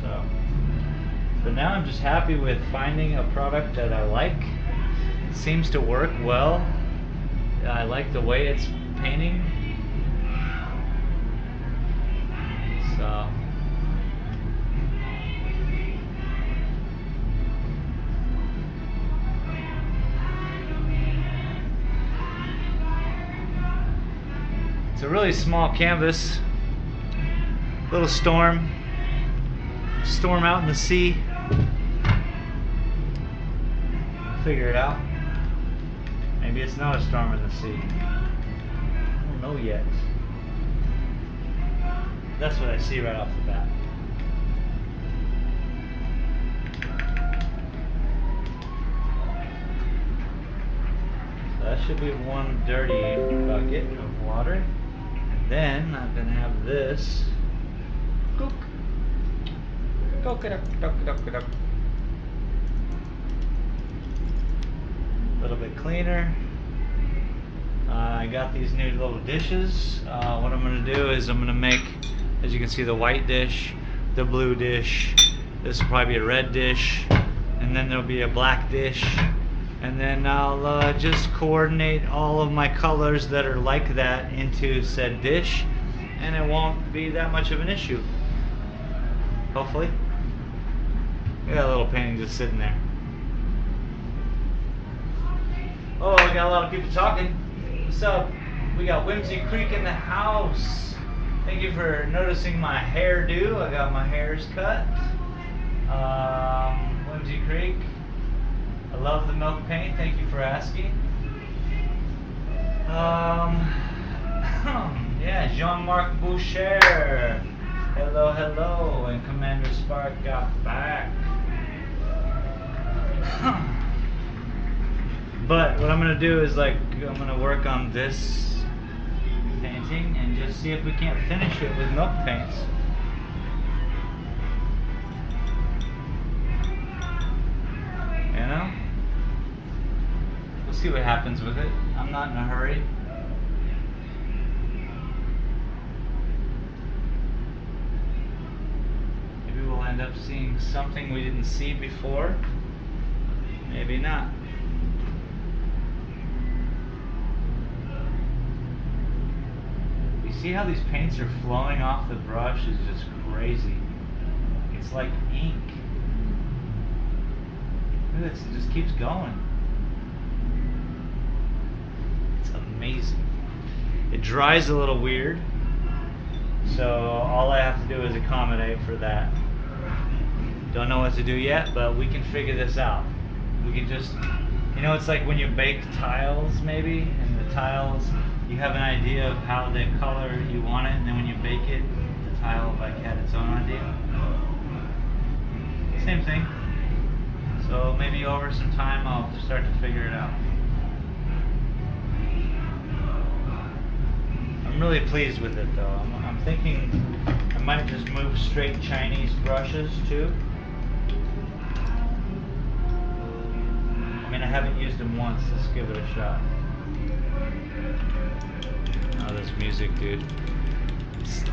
Speaker 1: So, but now I'm just happy with finding a product that I like. It seems to work well. I like the way it's painting. So, it's a really small canvas. Little storm out in the sea. Figure it out. Maybe it's not a storm in the sea. I don't know yet. That's what I see right off the bat. So that should be one dirty bucket of water. And then I'm gonna have this. Cook. A little bit cleaner. I got these new little dishes. What I'm gonna do is I'm gonna make, as you can see, the white dish, the blue dish. This will probably be a red dish, and then there'll be a black dish. And then I'll just coordinate all of my colors that are like that into said dish, and it won't be that much of an issue. Hopefully. We got a little painting just sitting there. Oh, we got a lot of people talking. What's up? We got Whimsy Creek in the house. Thank you for noticing my hairdo. I got my hairs cut. Whimsy Creek. I love the milk paint. Thank you for asking. Yeah, Jean-Marc Boucher. Hello, hello. And Commander Spark got back. But what I'm gonna do is, like, I'm gonna work on this painting and just see if we can't finish it with milk paints. You know? We'll see what happens with it. I'm not in a hurry. Maybe we'll end up seeing something we didn't see before. Maybe not. You see how these paints are flowing off the brush is just crazy. It's like ink. Look at this, it just keeps going. It's amazing. It dries a little weird, so all I have to do is accommodate for that. Don't know what to do yet, but we can figure this out. We can just, you know, it's like when you bake tiles maybe, and the tiles, you have an idea of how the color you want it, and then when you bake it, the tile like had its own idea. Same thing. So maybe over some time I'll start to figure it out. I'm really pleased with it though. I'm thinking I might just move straight Chinese brushes too. I mean, I haven't used them once. Let's give it a shot. Oh, this music, dude. It's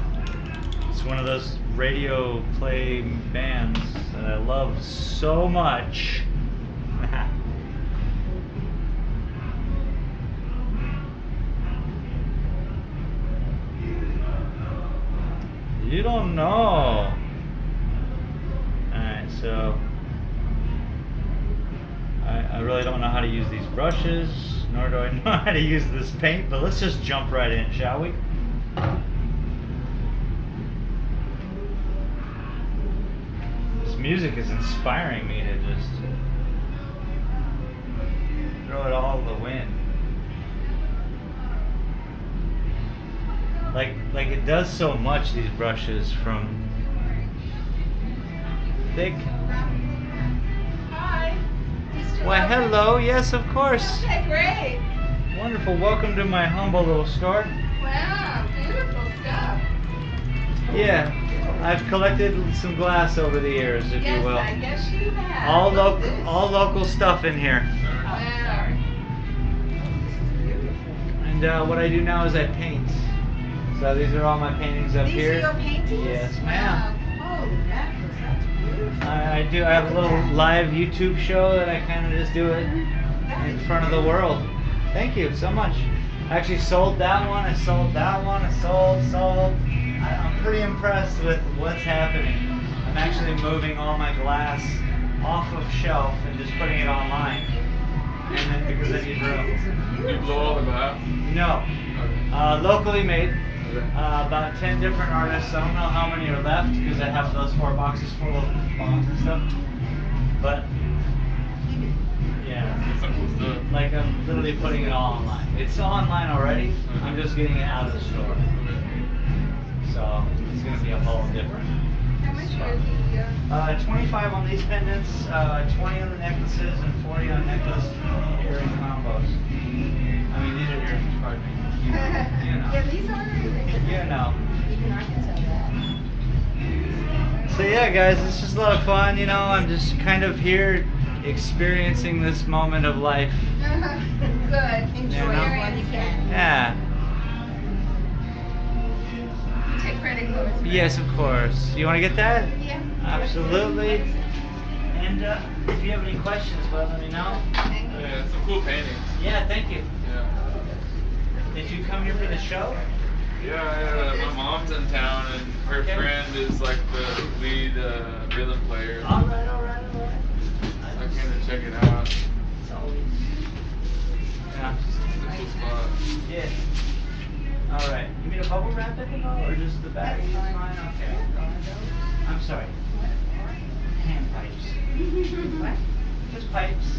Speaker 1: one of those radio play bands that I love so much. You don't know. Alright, so I really don't know how to use these brushes, nor do I know how to use this paint, but let's just jump right in, shall we? This music is inspiring me to just throw it all to the wind. Like it does so much, these brushes, from thick.
Speaker 3: Hi. You still
Speaker 1: Why,
Speaker 3: open?
Speaker 1: hello. Yes, of course.
Speaker 3: Okay, great.
Speaker 1: Wonderful. Welcome to my humble little store.
Speaker 3: Wow, beautiful stuff.
Speaker 1: Yeah, I've collected some glass over the years, if
Speaker 3: Yes,
Speaker 1: you will.
Speaker 3: I guess you have.
Speaker 1: All
Speaker 3: Look
Speaker 1: local,
Speaker 3: at this.
Speaker 1: all local stuff in here.
Speaker 3: Wow.
Speaker 1: And what I do now is I paint. So these are all my paintings up
Speaker 3: These
Speaker 1: here.
Speaker 3: are your paintings?
Speaker 1: Yes, ma'am.
Speaker 3: Wow. Oh, that's beautiful.
Speaker 1: I do. I have a little live YouTube show that I kind of just do it in front of the world. Thank you so much. I actually sold that one. I sold that one. I sold. I'm pretty impressed with what's happening. I'm actually moving all my glass off of shelf and just putting it online. And then because I need room.
Speaker 5: You blow all the glass?
Speaker 1: No.
Speaker 5: Okay.
Speaker 1: Locally made.
Speaker 5: Okay.
Speaker 1: About 10 different artists. I don't know how many are left because I have those 4 boxes full of bombs and stuff. But yeah,
Speaker 5: Some cool stuff.
Speaker 1: like I'm literally putting it all online. It's online already. I'm just getting it out of the store.
Speaker 5: Okay.
Speaker 1: So it's gonna be a whole different.
Speaker 3: How much are the,
Speaker 1: 25 on these pendants, 20 on the necklaces, and 40 on necklace earring combos. I mean, these are earrings, pardon me. You know.
Speaker 3: Yeah, these are earrings.
Speaker 1: You know.
Speaker 3: Even I can tell that.
Speaker 1: So yeah, guys, it's just a lot of fun. You know, I'm just kind of here experiencing this moment of life.
Speaker 3: Good. Enjoy
Speaker 1: You know?
Speaker 3: it while you can.
Speaker 1: Yeah.
Speaker 3: Take credit cards. right?
Speaker 1: Yes, of course. You want to get that?
Speaker 3: Yeah.
Speaker 1: Absolutely. And if you have any questions, well, let me know.
Speaker 3: Thank you.
Speaker 5: Yeah, some cool paintings.
Speaker 1: Yeah, thank you.
Speaker 5: Yeah.
Speaker 1: Did you come here for the show?
Speaker 5: Yeah, my mom's in town and her
Speaker 1: Okay.
Speaker 5: friend is like the lead rhythm player.
Speaker 1: All right, all right, all right.
Speaker 5: I came to check it out.
Speaker 1: It's always. Yeah.
Speaker 5: It's a cool spot.
Speaker 1: Yeah. All right. You mean a bubble wrap it or just the bag?
Speaker 3: That's fine.
Speaker 1: Okay. I'm sorry. Hand pipes.
Speaker 3: What?
Speaker 1: Just pipes.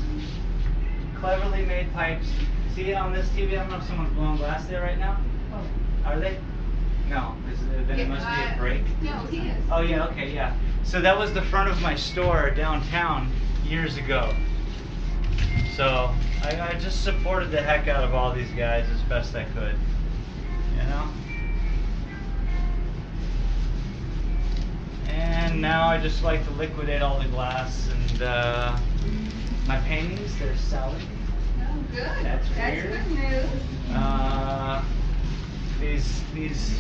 Speaker 1: Cleverly made pipes. See on this TV, I don't know if someone's blowing glass there right now.
Speaker 3: Oh.
Speaker 1: Are they? No. Then it must be a break.
Speaker 3: No, he is.
Speaker 1: Oh yeah, okay, yeah. So that was the front of my store downtown years ago. So I just supported the heck out of all these guys as best I could. You know? And now I just like to liquidate all the glass and my paintings, they're selling.
Speaker 3: Oh, good.
Speaker 1: That's
Speaker 3: That's
Speaker 1: weird.
Speaker 3: good news.
Speaker 1: These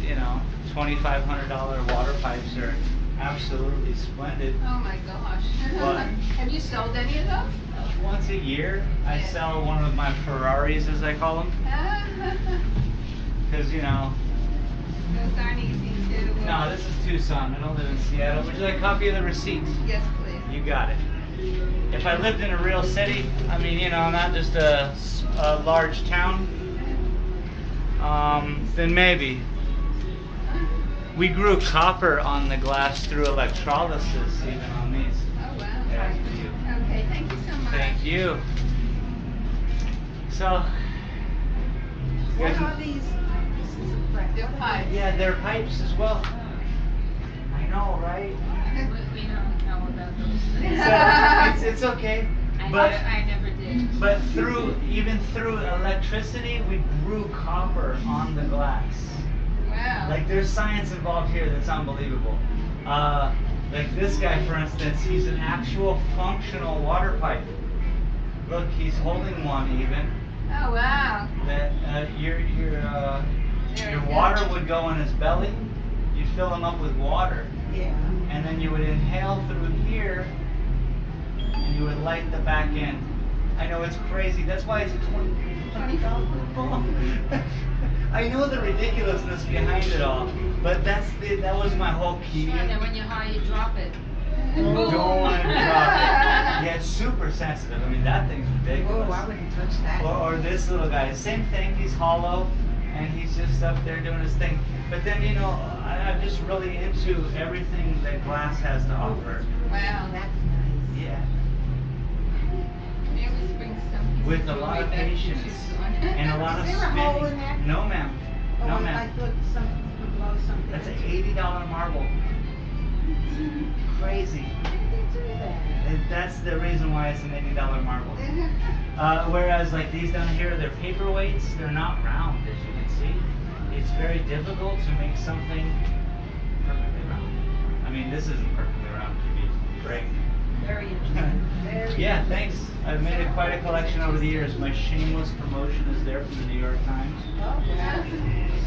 Speaker 1: you know, $2,500 water pipes are absolutely splendid.
Speaker 3: Oh my gosh.
Speaker 1: What?
Speaker 3: Have you sold any of those?
Speaker 1: Once a year, I
Speaker 3: Yeah.
Speaker 1: sell one of my Ferraris, as I call them, because you know.
Speaker 3: Those aren't easy to.
Speaker 1: No, this is Tucson. I don't live in Seattle. Would you like a copy of the receipt?
Speaker 3: Yes, please.
Speaker 1: You got it. If I lived in a real city, I mean, you know, not just a large town, then maybe. We grew copper on the glass through electrolysis, even on these.
Speaker 3: Oh wow.
Speaker 1: Yeah, for you.
Speaker 3: Okay, thank you so much.
Speaker 1: Thank you. So.
Speaker 2: What are these? This is a breakfast.
Speaker 3: They're pipes.
Speaker 1: Yeah, they're pipes as well. I know, right?
Speaker 6: We don't know about those.
Speaker 1: So it's okay. But
Speaker 6: I never did.
Speaker 1: but even through electricity, we grew copper on the glass.
Speaker 3: Wow.
Speaker 1: Like there's science involved here that's unbelievable. Like this guy, for instance, he's an actual functional water pipe. Look, he's holding one even.
Speaker 3: Oh wow.
Speaker 1: That your
Speaker 3: Very
Speaker 1: water
Speaker 3: good.
Speaker 1: would go in his belly. You'd fill him up with water,
Speaker 2: Yeah.
Speaker 1: and then you would inhale through here, and you would light the back end. I know it's crazy. That's why it's a $20 bomb. I know the ridiculousness behind it all, but that was my whole key.
Speaker 6: And then when you're high, you drop it.
Speaker 1: Don't want to drop it. Yeah, it's super sensitive. I mean, that thing's ridiculous.
Speaker 2: Oh, I wouldn't touch that.
Speaker 1: Or this little guy, same thing. He's hollow, and he's just up there doing his thing. But then, you know, I'm just really into everything that glass has to offer.
Speaker 3: Wow, that's nice.
Speaker 1: Yeah,
Speaker 3: They always bring some
Speaker 1: with a
Speaker 3: jewelry
Speaker 1: lot of
Speaker 3: back to
Speaker 1: patience
Speaker 3: Tucson.
Speaker 1: and a lot of
Speaker 2: Is there a
Speaker 1: spinning.
Speaker 2: hole in that?
Speaker 1: No, ma'am.
Speaker 2: Oh,
Speaker 1: No,
Speaker 2: I
Speaker 1: ma'am.
Speaker 2: thought something would blow something.
Speaker 1: That's an $80 marble. Crazy. And that's the reason why it's an $80 marble. Whereas like these down here, they're paperweights. They're not round, as you can see. It's very difficult to make something perfectly round. I mean, this isn't perfectly round to be great.
Speaker 2: Very interesting. Very
Speaker 1: Yeah, thanks. I've made quite a collection over the years. My shameless promotion is there from the New York Times.
Speaker 2: Oh, yeah.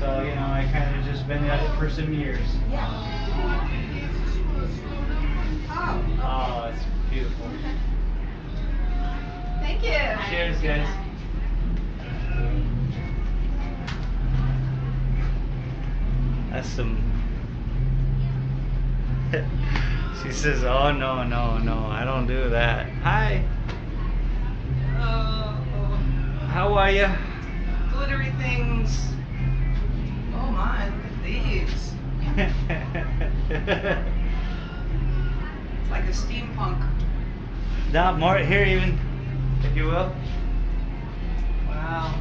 Speaker 1: So, you know, I kind of just been at it for some years.
Speaker 2: Yeah.
Speaker 1: Oh, it's beautiful.
Speaker 3: Thank you.
Speaker 1: Cheers, guys. That's some. She says, "Oh no, no, no! I don't do that." Hi. How are you?
Speaker 3: Glittery things. Oh my, look at these. It's like a steampunk.
Speaker 1: Not more here, even if you will.
Speaker 3: Wow.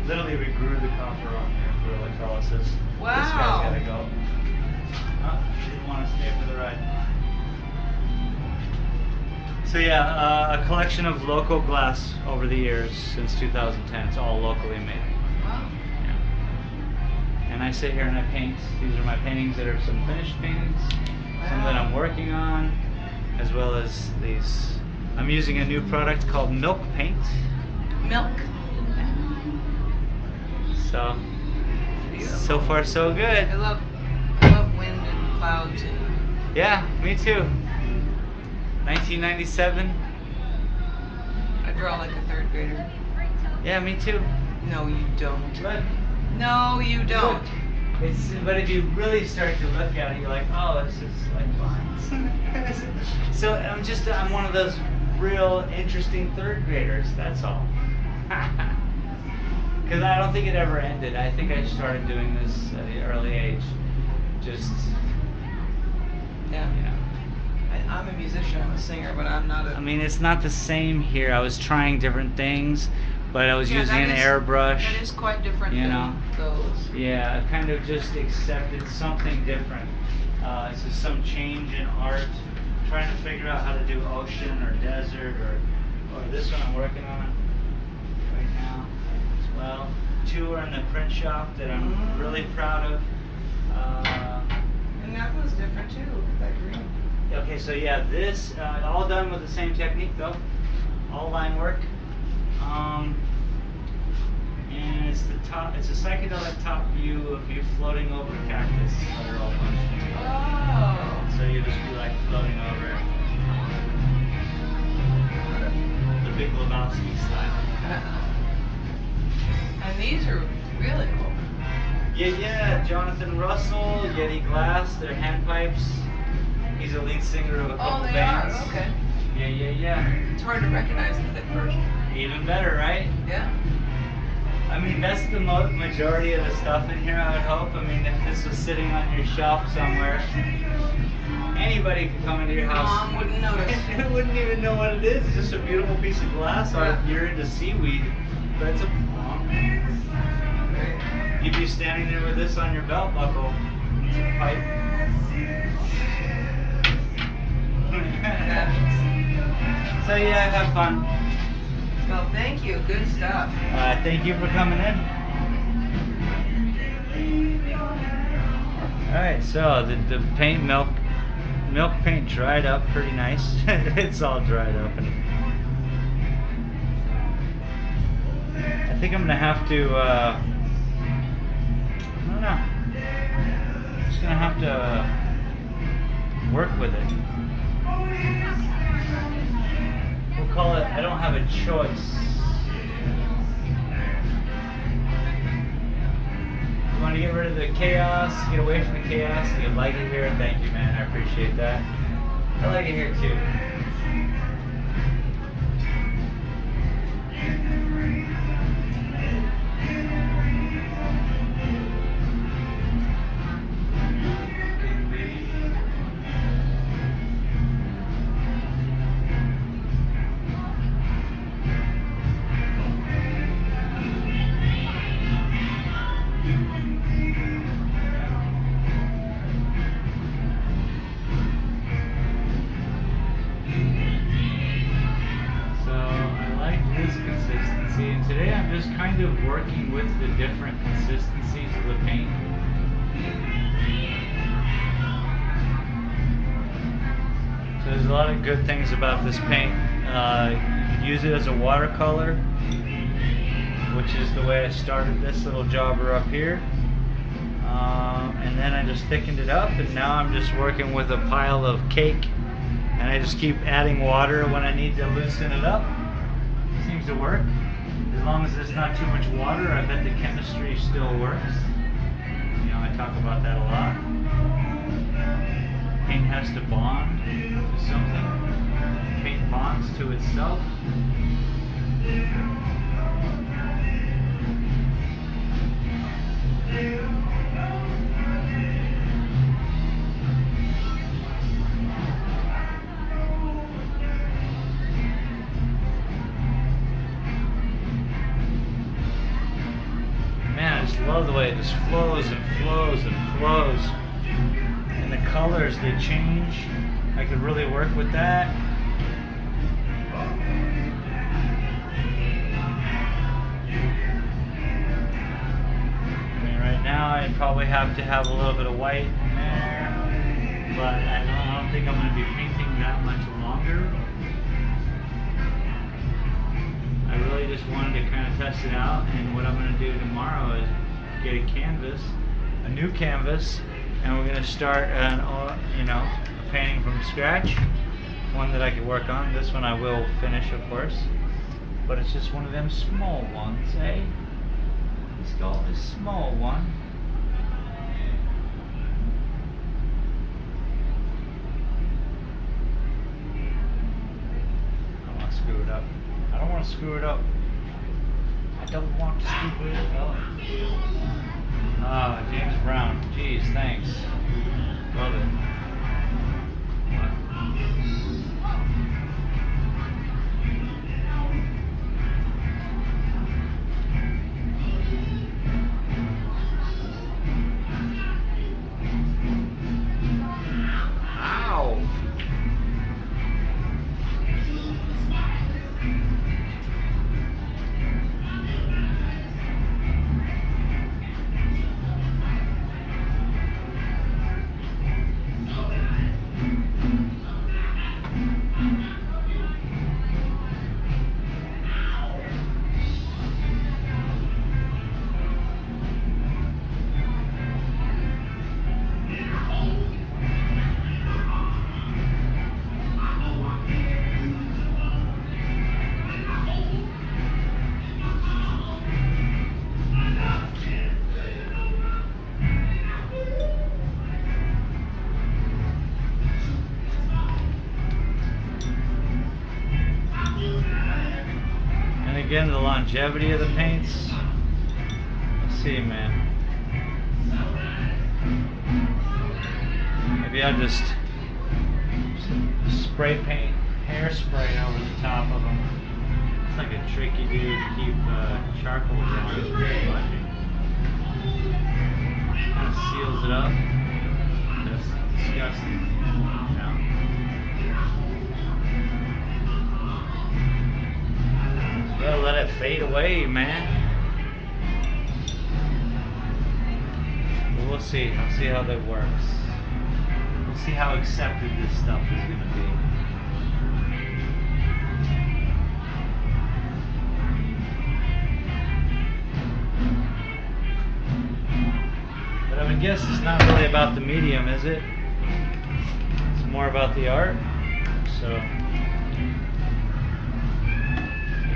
Speaker 1: Literally, we grew the copper on there for electrolysis. This
Speaker 3: Wow.
Speaker 1: guy's gotta go. Oh, she didn't want to stay for the ride. So yeah, a collection of local glass over the years since 2010. It's all locally made.
Speaker 3: Wow.
Speaker 1: Yeah. And I sit here and I paint. These are my paintings that are some finished paintings, some that I'm working on, as well as these. I'm using a new product called Milk Paint.
Speaker 3: Milk.
Speaker 1: So,
Speaker 3: Beautiful.
Speaker 1: so far so good.
Speaker 3: I love wind and clouds and
Speaker 1: Yeah, me too. 1997.
Speaker 3: I draw like a third grader.
Speaker 1: Yeah, me too.
Speaker 3: No, you don't.
Speaker 1: Look.
Speaker 3: No, you don't.
Speaker 1: Look. It's, but if you really start to look at it, you're like, oh, it's just like lines. So I'm one of those real interesting third graders. That's all. Because I don't think it ever ended. I think I started doing this at an early age. Just,
Speaker 3: Yeah.
Speaker 1: you know.
Speaker 3: I'm a musician, I'm a singer, but I'm not a.
Speaker 1: I mean, it's not the same here. I was trying different things, but I was
Speaker 3: Yeah,
Speaker 1: using
Speaker 3: that
Speaker 1: an
Speaker 3: is-
Speaker 1: airbrush.
Speaker 3: That is quite different
Speaker 1: You
Speaker 3: than
Speaker 1: know.
Speaker 3: those.
Speaker 1: Yeah, I kind of just accepted something different. It's just some change in art. Trying to figure out how to do ocean or desert or this one I'm working on right now as well. Two are in the print shop that I'm really proud of.
Speaker 3: And that was different too. Look at that green.
Speaker 1: Okay, so yeah, this all done with the same technique though, all line work. And it's the top. It's a psychedelic top view of you floating over cactus that are all bunched together.
Speaker 3: Oh.
Speaker 1: So you just be like floating over it. The Big Lebowski style.
Speaker 3: And these are really cool.
Speaker 1: Yeah, Jonathan Russell, Yeti Glass, they're handpipes. He's a lead singer of a couple
Speaker 3: Oh, they
Speaker 1: bands.
Speaker 3: are. Okay.
Speaker 1: Yeah.
Speaker 3: It's hard to recognize the thick version.
Speaker 1: Even better, right?
Speaker 3: Yeah.
Speaker 1: I mean, that's the majority of the stuff in here, I would hope. I mean, if this was sitting on your shelf somewhere, anybody could come into your house.
Speaker 3: Mom wouldn't notice.
Speaker 1: and wouldn't even know what it is. It's just a beautiful piece of glass. Or if you're into seaweed, that's a you'd be standing there with this on your belt buckle. It's a pipe. So yeah, have fun.
Speaker 3: Well, thank you. Good stuff.
Speaker 1: Thank you for coming in. Alright, so the paint milk paint dried up pretty nice. It's all dried up and I think I'm gonna have to I don't know. I'm just gonna have to work with it. We'll call it I don't have a choice. You want to get rid of the chaos, get away from the chaos. You like it here? Thank you, man. I appreciate that. I like it here too. kind of working with the different consistencies of the paint. So there's a lot of good things about this paint. You could use it as a watercolor, which is the way I started this little jobber up here. And then I just thickened it up, and now I'm just working with a pile of cake, and I just keep adding water when I need to loosen it up. Seems to work. As long as there's not too much water, I bet the chemistry still works. You know, I talk about that a lot. Paint has to bond to something. Paint bonds to itself. Man, I just love the way it just flows and flows and flows. And the colors, they change. I could really work with that. I mean, right now I'd probably have to have a little bit of white in there, but I don't think I'm going to be painting that much longer. I really just wanted to kind of test it out, and what I'm going to do tomorrow is get a canvas, a new canvas, and we're going to start a painting from scratch, one that I could work on. This one I will finish, of course, but it's just one of them small ones, eh? Let's go this small one. I don't want to screw it up. I don't want to screw it up. I don't want to screw it up. Ah, James Brown. Jeez, thanks. Love it. Ow! Again, the longevity of the paints. Let's see, man. Maybe I'll just spray paint hairspray over the top of them. It's like a tricky dude to keep charcoal down. It's really watching. Kind of seals it up. That's disgusting. No. Well, let it fade away, man. But we'll see. I'll see how that works. We'll see how accepted this stuff is going to be. But I would guess it's not really about the medium, is it? It's more about the art. So.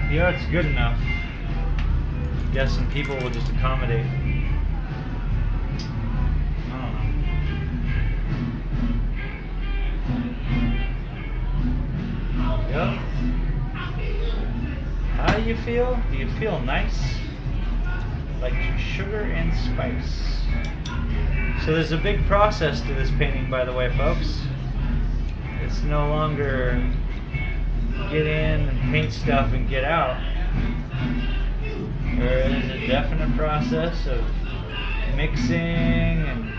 Speaker 1: The art's good enough. I'm guessing people will just accommodate. I don't know. Yep. How do you feel? Do you feel nice? Like sugar and spice. So there's a big process to this painting, by the way, folks. It's no longer get in and paint stuff and get out. There is a definite process of mixing and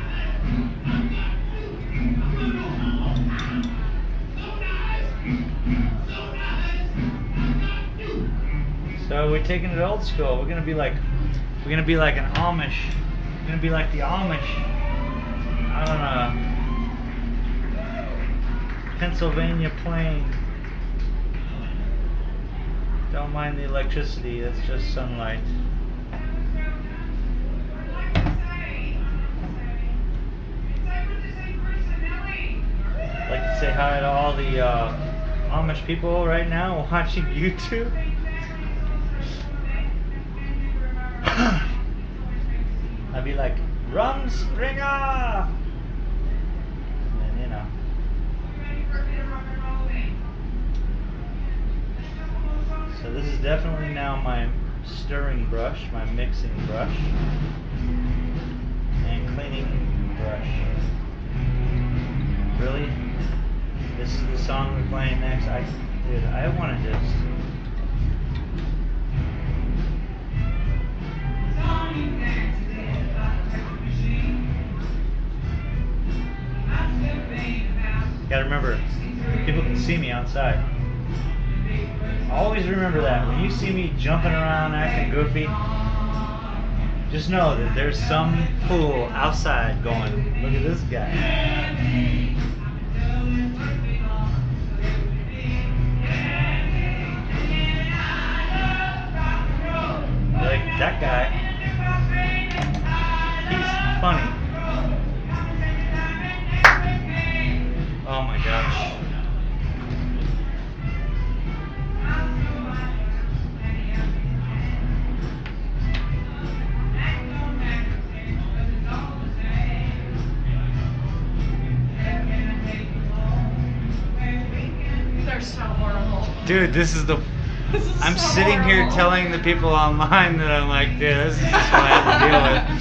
Speaker 1: so I we're taking it old school. We're gonna be like an Amish. We're gonna be like the Amish. I don't know. Pennsylvania plain. Don't mind the electricity. It's just sunlight. I'd like to say hi to all the Amish people right now watching YouTube. I'd be like, "Run, Springer!" And then, you know. So this is definitely now my stirring brush, my mixing brush, and cleaning brush. Really? This is the song we're playing next? Dude, I want to just... Gotta remember, people can see me outside. Always remember that. When you see me jumping around acting goofy, just know that there's some fool outside going, "Look at this guy." Like, that guy, he's funny. Oh my gosh.
Speaker 6: They're so horrible.
Speaker 1: Dude, this is the...
Speaker 6: This is
Speaker 1: I'm
Speaker 6: so
Speaker 1: sitting here
Speaker 6: horrible.
Speaker 1: telling the people online that I'm like, dude, this is just what I have to deal with.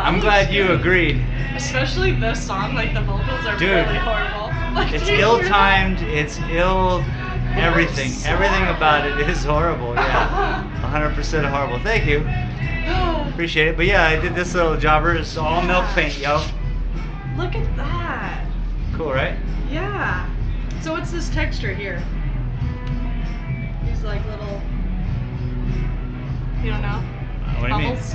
Speaker 1: I'm glad you agreed.
Speaker 6: Especially this song, like the vocals are
Speaker 1: Dude,
Speaker 6: really horrible. Like,
Speaker 1: It's
Speaker 6: do you hear
Speaker 1: ill-timed, it's everything. Everything about it is horrible, yeah. 100% horrible. Thank you.
Speaker 6: that?
Speaker 1: Appreciate it. But yeah, I did this little jobber. It's all milk paint, yo.
Speaker 6: Look at that.
Speaker 1: Cool, right?
Speaker 6: Yeah. So what's this texture here? These like little, you don't know?
Speaker 1: What do you mean?
Speaker 6: Bubbles?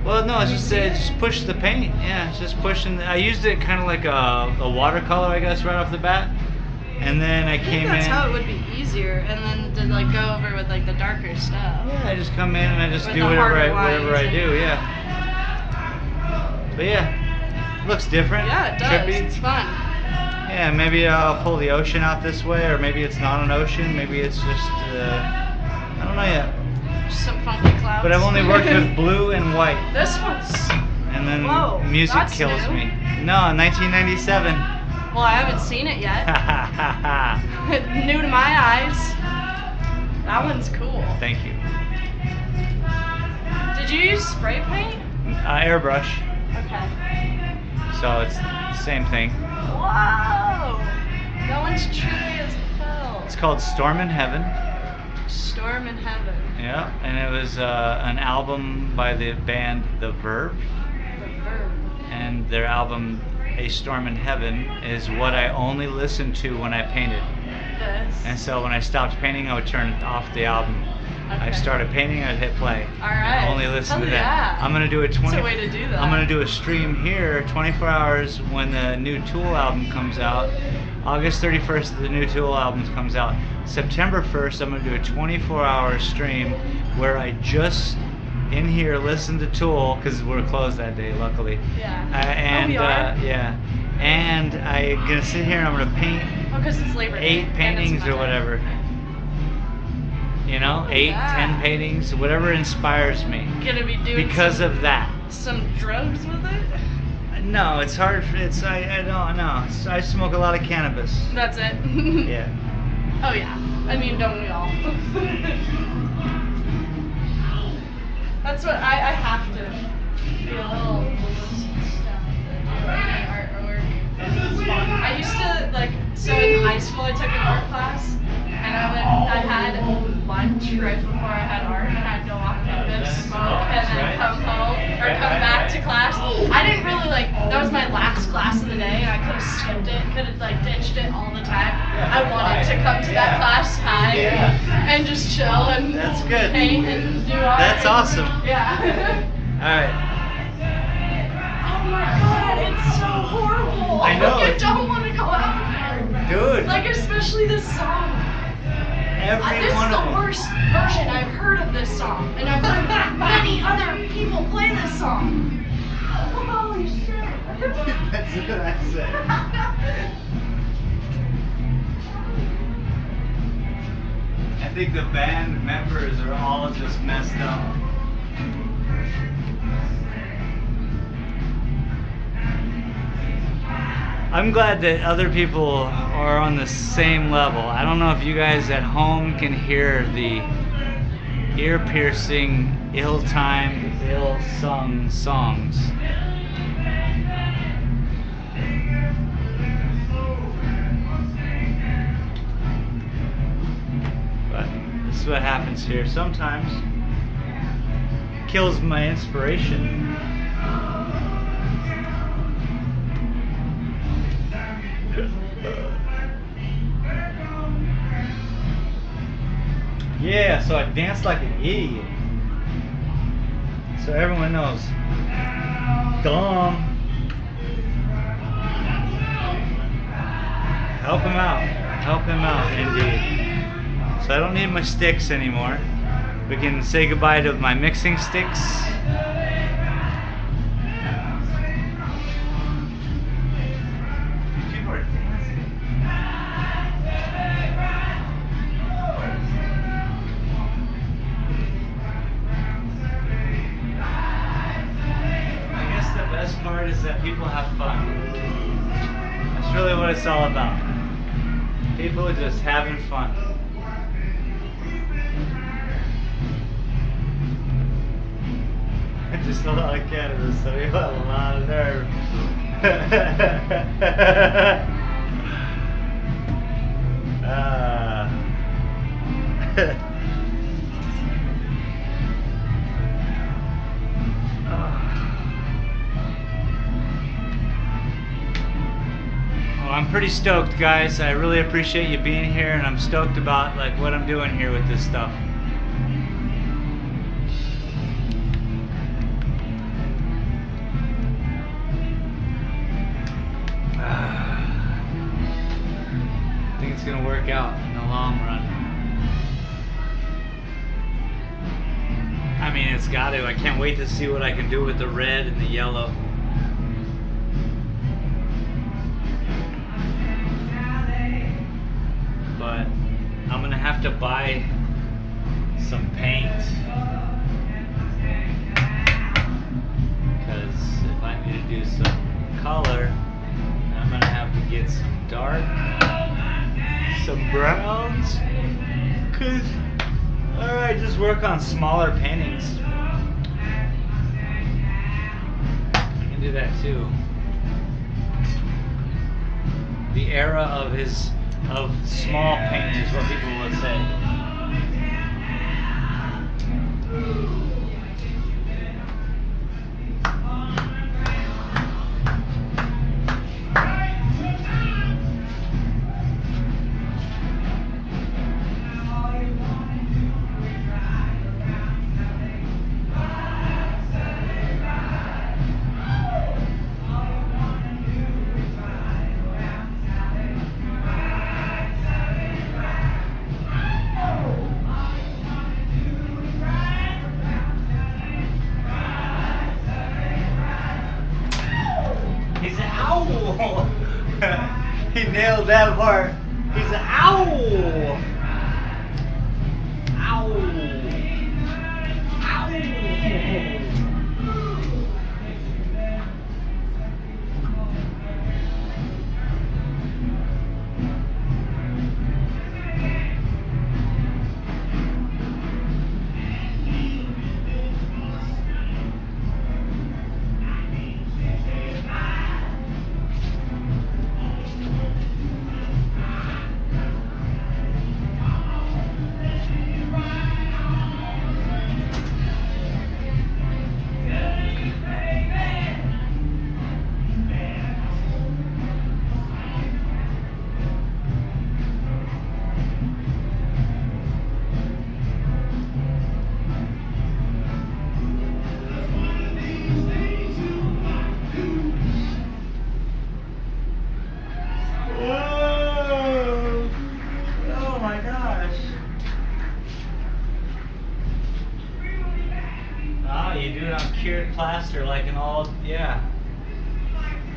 Speaker 1: Well, no, it's just push the paint. Yeah, it's just pushing. I used it kind of like a watercolor, I guess, right off the bat. And then I
Speaker 6: I think
Speaker 1: came
Speaker 6: that's
Speaker 1: in.
Speaker 6: how it would be easier, and then to like go over with like the darker stuff.
Speaker 1: Yeah, I just come in and I just
Speaker 6: With
Speaker 1: do
Speaker 6: the
Speaker 1: whatever
Speaker 6: harder
Speaker 1: whatever I
Speaker 6: lines
Speaker 1: do.
Speaker 6: and-
Speaker 1: Yeah. But yeah, looks different.
Speaker 6: Yeah, it does.
Speaker 1: Trippy.
Speaker 6: It's fun.
Speaker 1: Yeah, maybe I'll pull the ocean out this way, or maybe it's not an ocean. Maybe it's just I don't know yet.
Speaker 6: Just some funky clouds.
Speaker 1: But I've only worked with blue and white,
Speaker 6: This one's.
Speaker 1: and then
Speaker 6: Whoa,
Speaker 1: music
Speaker 6: that's
Speaker 1: kills
Speaker 6: new.
Speaker 1: me. No, 1997.
Speaker 6: Well, I haven't seen it yet.
Speaker 1: Thank
Speaker 6: New to my eyes. That one's cool.
Speaker 1: you.
Speaker 6: Did you use spray paint?
Speaker 1: Airbrush,
Speaker 6: Okay.
Speaker 1: so it's the same thing.
Speaker 6: Whoa! That one's trippy as hell.
Speaker 1: It's called Storm in Heaven.
Speaker 6: Storm in Heaven.
Speaker 1: Yeah, and it was an album by the band The Verve,
Speaker 6: The verb.
Speaker 1: and their album A Storm in Heaven is what I only listened to when I painted.
Speaker 6: This.
Speaker 1: And so when I stopped painting, I would turn off the album. I
Speaker 6: Okay.
Speaker 1: started painting, I'd hit play.
Speaker 6: Alright.
Speaker 1: Only listen
Speaker 6: Hell
Speaker 1: to that.
Speaker 6: yeah.
Speaker 1: I'm gonna do a
Speaker 6: That's
Speaker 1: 20.
Speaker 6: a way to do that.
Speaker 1: I'm gonna do a stream here, 24 hours when the new Tool album comes out. August 31st, the new Tool album comes out. September 1st, I'm gonna do a 24-hour stream where I just in here listen to Tool because we're closed that day, luckily.
Speaker 6: Yeah.
Speaker 1: And
Speaker 6: we are?
Speaker 1: yeah, and I'm gonna sit here and I'm gonna paint
Speaker 6: Oh, because it's Labor Day.
Speaker 1: 8
Speaker 6: and it's
Speaker 1: paintings or
Speaker 6: Monday.
Speaker 1: whatever. You know, 8,
Speaker 6: Yeah.
Speaker 1: 10 paintings, whatever inspires me.
Speaker 6: Gonna be doing
Speaker 1: Because
Speaker 6: some,
Speaker 1: of that.
Speaker 6: some drugs with it?
Speaker 1: No, it's hard. I don't know. I smoke a lot of cannabis.
Speaker 6: That's it.
Speaker 1: Yeah.
Speaker 6: Oh yeah. I mean, don't we all? That's what I have to be a little artwork. I used to so in high school I took an art class, and I had lunch right before I had art, and I'd go off campus, smoke, and then come home or come back to class. I didn't really that was my last class of the day, and I could have skipped it, could have ditched it all the time. I wanted to come to that class high, and just chill and
Speaker 1: That's good.
Speaker 6: paint and do art.
Speaker 1: That's awesome.
Speaker 6: Yeah.
Speaker 1: Alright.
Speaker 6: Oh my god, it's so horrible.
Speaker 1: I know.
Speaker 6: I don't want to go out there.
Speaker 1: Dude.
Speaker 6: Like, especially this song.
Speaker 1: Every
Speaker 6: This is
Speaker 1: one
Speaker 6: the
Speaker 1: of them.
Speaker 6: worst version I've heard of this song. And I've heard many other people play this song. Holy shit.
Speaker 1: That's what I said. I think the band members are all just messed up. I'm glad that other people are on the same level. I don't know if you guys at home can hear the ear-piercing, ill-timed, ill-sung songs. But this is what happens here. Sometimes kills my inspiration. Yeah, so I danced like an idiot. So everyone knows. Dumb. Help him out. Help him out, indeed. So I don't need my sticks anymore. We can say goodbye to my mixing sticks. People are dancing. I guess the best part is that people have fun. That's really what it's all about. People are just having fun. Just a lot of cannabis, so you have a lot of nerve. Well, I'm pretty stoked, guys. I really appreciate you being here, and I'm stoked about like what I'm doing here with this stuff. I think it's gonna work out in the long run. I mean, it's got to. I can't wait to see what I can do with the red and the yellow. But I'm gonna have to buy some paint. Because if I need to do some color, I'm gonna have to get some dark, some browns. Cause alright, just work on smaller paintings. I can do that too. The era of small paint is what people would say. He's an owl. He nailed that part. He's an owl. Owl. Owl.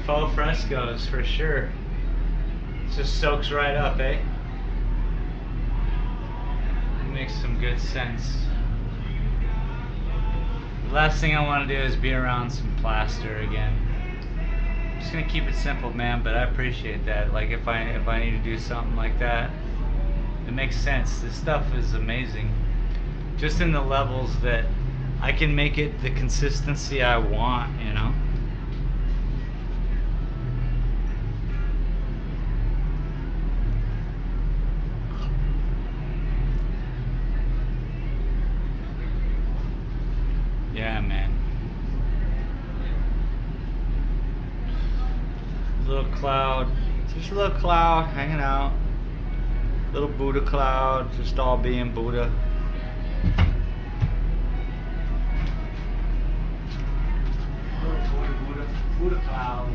Speaker 1: faux frescoes for sure. It just soaks right up, eh? It makes some good sense. The last thing I want to do is be around some plaster again. I'm just gonna keep it simple, man, but I appreciate that. Like if I need to do something like that, it makes sense. This stuff is amazing. Just in the levels that I can make it the consistency I want, you know? Yeah, man. Little cloud, just a little cloud hanging out. Little Buddha cloud, just all being Buddha. Little Buddha clouds.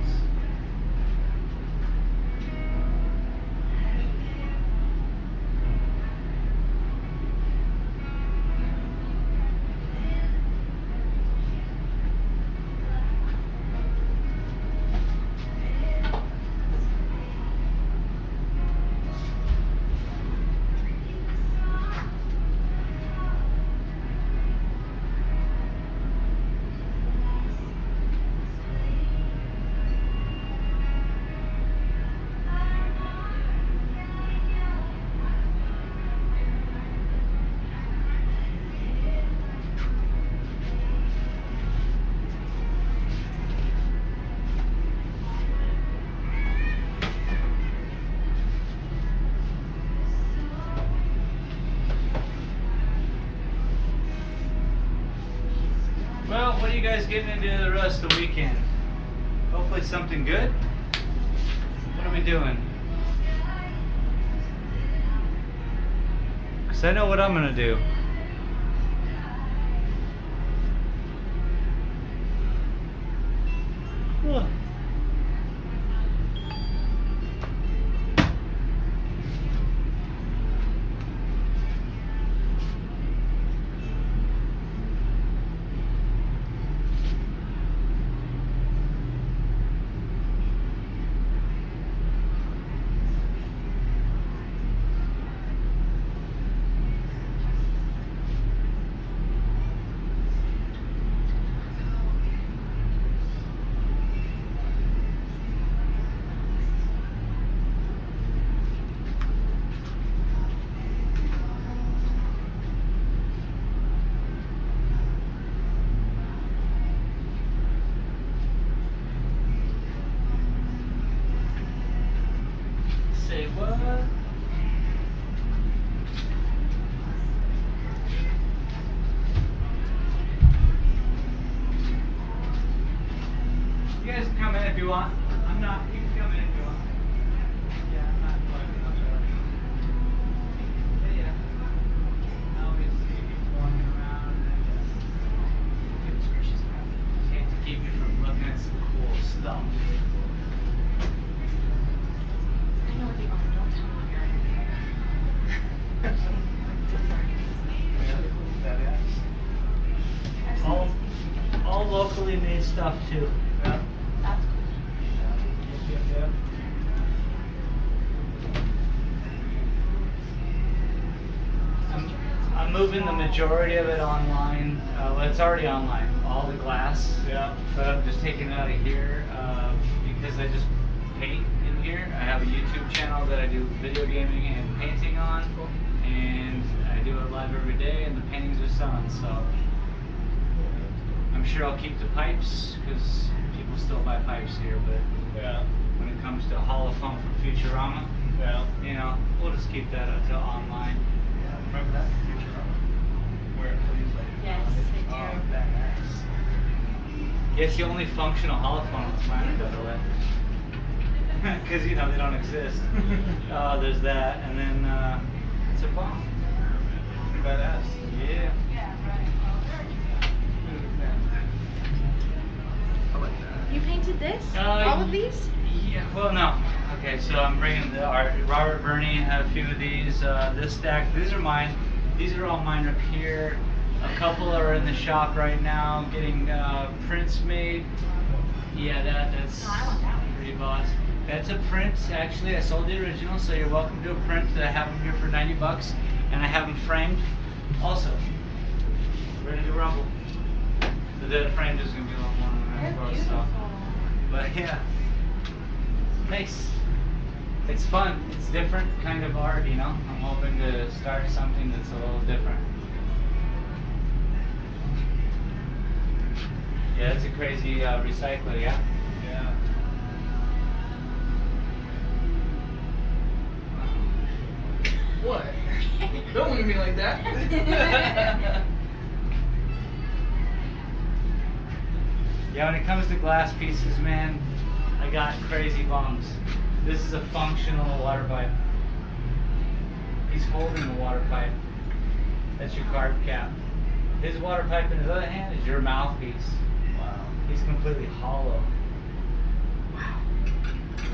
Speaker 1: Well, what are you guys getting into the rest of the weekend? Hopefully something good. What are we doing? Because I know what I'm going to do. Ugh. Say what? You guys can come in if you want. I'm not. You can come in if you want. Yeah, I'm not talking much of it. Yeah. I always see people walking around and can't keep me from looking at some cool stuff.
Speaker 3: I know what they are, don't tell me you're
Speaker 1: All locally made stuff too. Yeah.
Speaker 3: That's
Speaker 1: Yep. I'm moving the majority of it online. Well, it's already online, all the glass.
Speaker 5: Yeah.
Speaker 1: But I'm just taking it out of here because I just paint in here. I have a YouTube channel that I do video gaming and painting on, and I do it live every day, and the paintings are selling. So I'm sure I'll keep the pipes because people still buy pipes here. But
Speaker 5: Yeah.
Speaker 1: when it comes to Holophone from Futurama,
Speaker 5: Yeah.
Speaker 1: you know, we'll just keep that until online.
Speaker 5: Yeah. Remember that Futurama? Where it plays like.
Speaker 3: Yes, I do.
Speaker 5: Oh, badass.
Speaker 1: Yeah, it's the only functional holophone on the planet, by the way. Because, you know, they don't exist. There's that, and then it's a bomb.
Speaker 5: Badass.
Speaker 1: Yeah.
Speaker 5: I like that.
Speaker 3: You painted this? All of these?
Speaker 1: Yeah, well, no. Okay, so I'm bringing the art. Robert Burney had a few of these. This stack, these are mine. These are all mine up here. A couple are in the shop right now getting prints made. Yeah, that's.
Speaker 3: No, I want that one.
Speaker 1: pretty boss. That's a print, actually. I sold the original, so you're welcome to a print. I have them here for $90, and I have them framed also. Ready to rumble. The frame is going to be a little more than
Speaker 6: They're
Speaker 1: that,
Speaker 6: beautiful.
Speaker 1: so. But yeah. Nice. It's fun. It's different kind of art, you know? I'm hoping to start something that's a little different. Yeah, it's a crazy recycler, yeah?
Speaker 5: Yeah.
Speaker 4: What? Don't look at me like that.
Speaker 1: Yeah, when it comes to glass pieces, man, I got crazy bums. This is a functional water pipe. He's holding the water pipe. That's your carb cap. His water pipe in his other hand is your mouthpiece.
Speaker 5: Wow.
Speaker 1: He's completely hollow. Wow.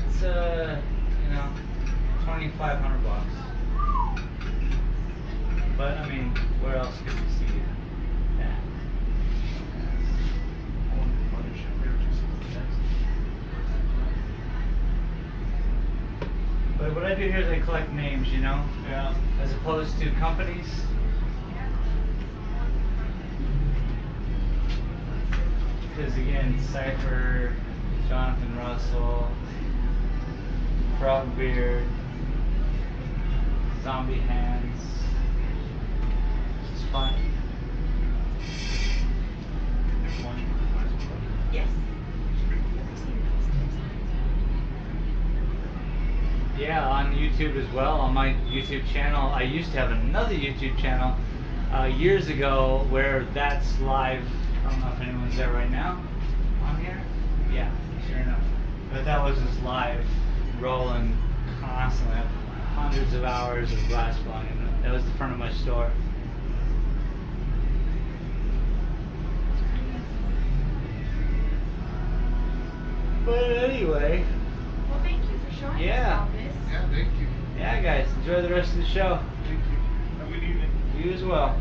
Speaker 1: It's you know, $2,500. But I mean, where else could you see that? But what I do here is I collect names, you know?
Speaker 5: Yeah.
Speaker 1: As opposed to companies. Because again, Cypher, Jonathan Russell, Frogbeard, Zombie Hands. It's fun.
Speaker 3: Yes.
Speaker 1: Yeah, on YouTube as well, on my YouTube channel. I used to have another YouTube channel years ago where that's live. I don't know if anyone's there right now on here. Yeah, sure enough. But that was just live, rolling constantly. Hundreds of hours of glass blowing. That was the front of my store. But anyway,
Speaker 3: Well, thank you for showing
Speaker 1: Yeah.
Speaker 3: us all this.
Speaker 4: Yeah, thank you.
Speaker 1: yeah, guys, enjoy the rest of the show.
Speaker 5: Thank you. Have a good evening.
Speaker 1: You as well.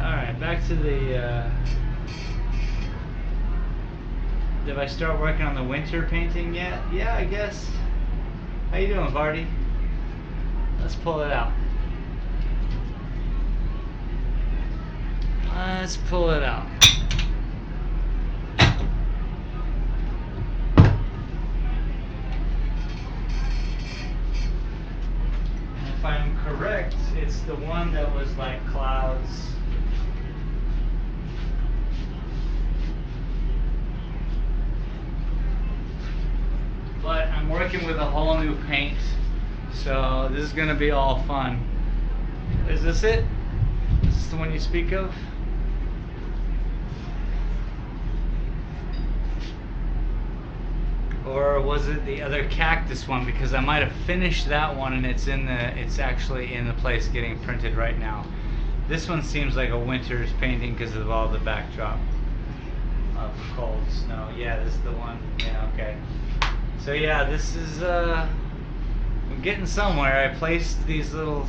Speaker 1: Alright, back to the did I start working on the winter painting yet? Yeah, I guess. How you doing, Vardy? Let's pull it out. Let's pull it out. And if I'm correct, it's the one that was like clouds. But I'm working with a whole new paint, so this is gonna be all fun. Is this it? Is this the one you speak of? Or was it the other cactus one? Because I might have finished that one and it's actually in the place getting printed right now. This one seems like a winter's painting because of all the backdrop of cold snow. Yeah, this is the one. Yeah, okay. So yeah, this is I'm getting somewhere. I placed these little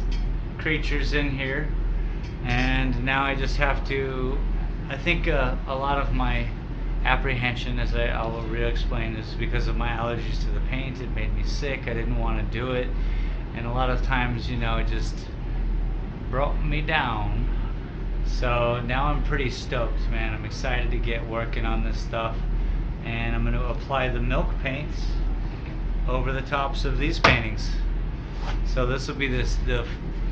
Speaker 1: creatures in here, and now I just have to. I think a lot of my apprehension, as I will re-explain, is because of my allergies to the paint. It made me sick. I didn't want to do it, and a lot of times, you know, it just brought me down. So now I'm pretty stoked, man. I'm excited to get working on this stuff, and I'm going to apply the milk paints over the tops of these paintings. So this will be the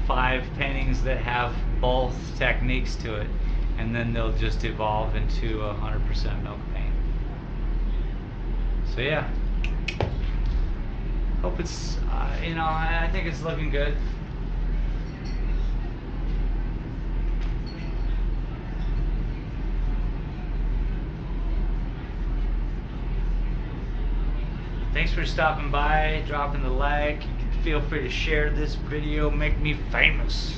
Speaker 1: 5 paintings that have both techniques to it, and then they'll just evolve into 100% milk paint. So yeah, hope it's you know, I think it's looking good. Thanks for stopping by, dropping the like. You can feel free to share this video, make me famous.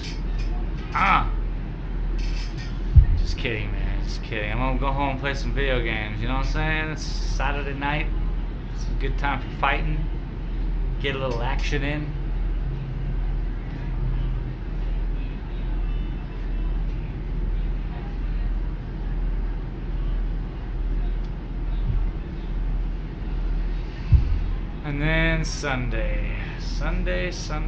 Speaker 1: Just kidding, man. Just kidding. I'm gonna go home and play some video games. You know what I'm saying? It's Saturday night. It's a good time for fighting. Get a little action in. And then Sunday. Sunday. So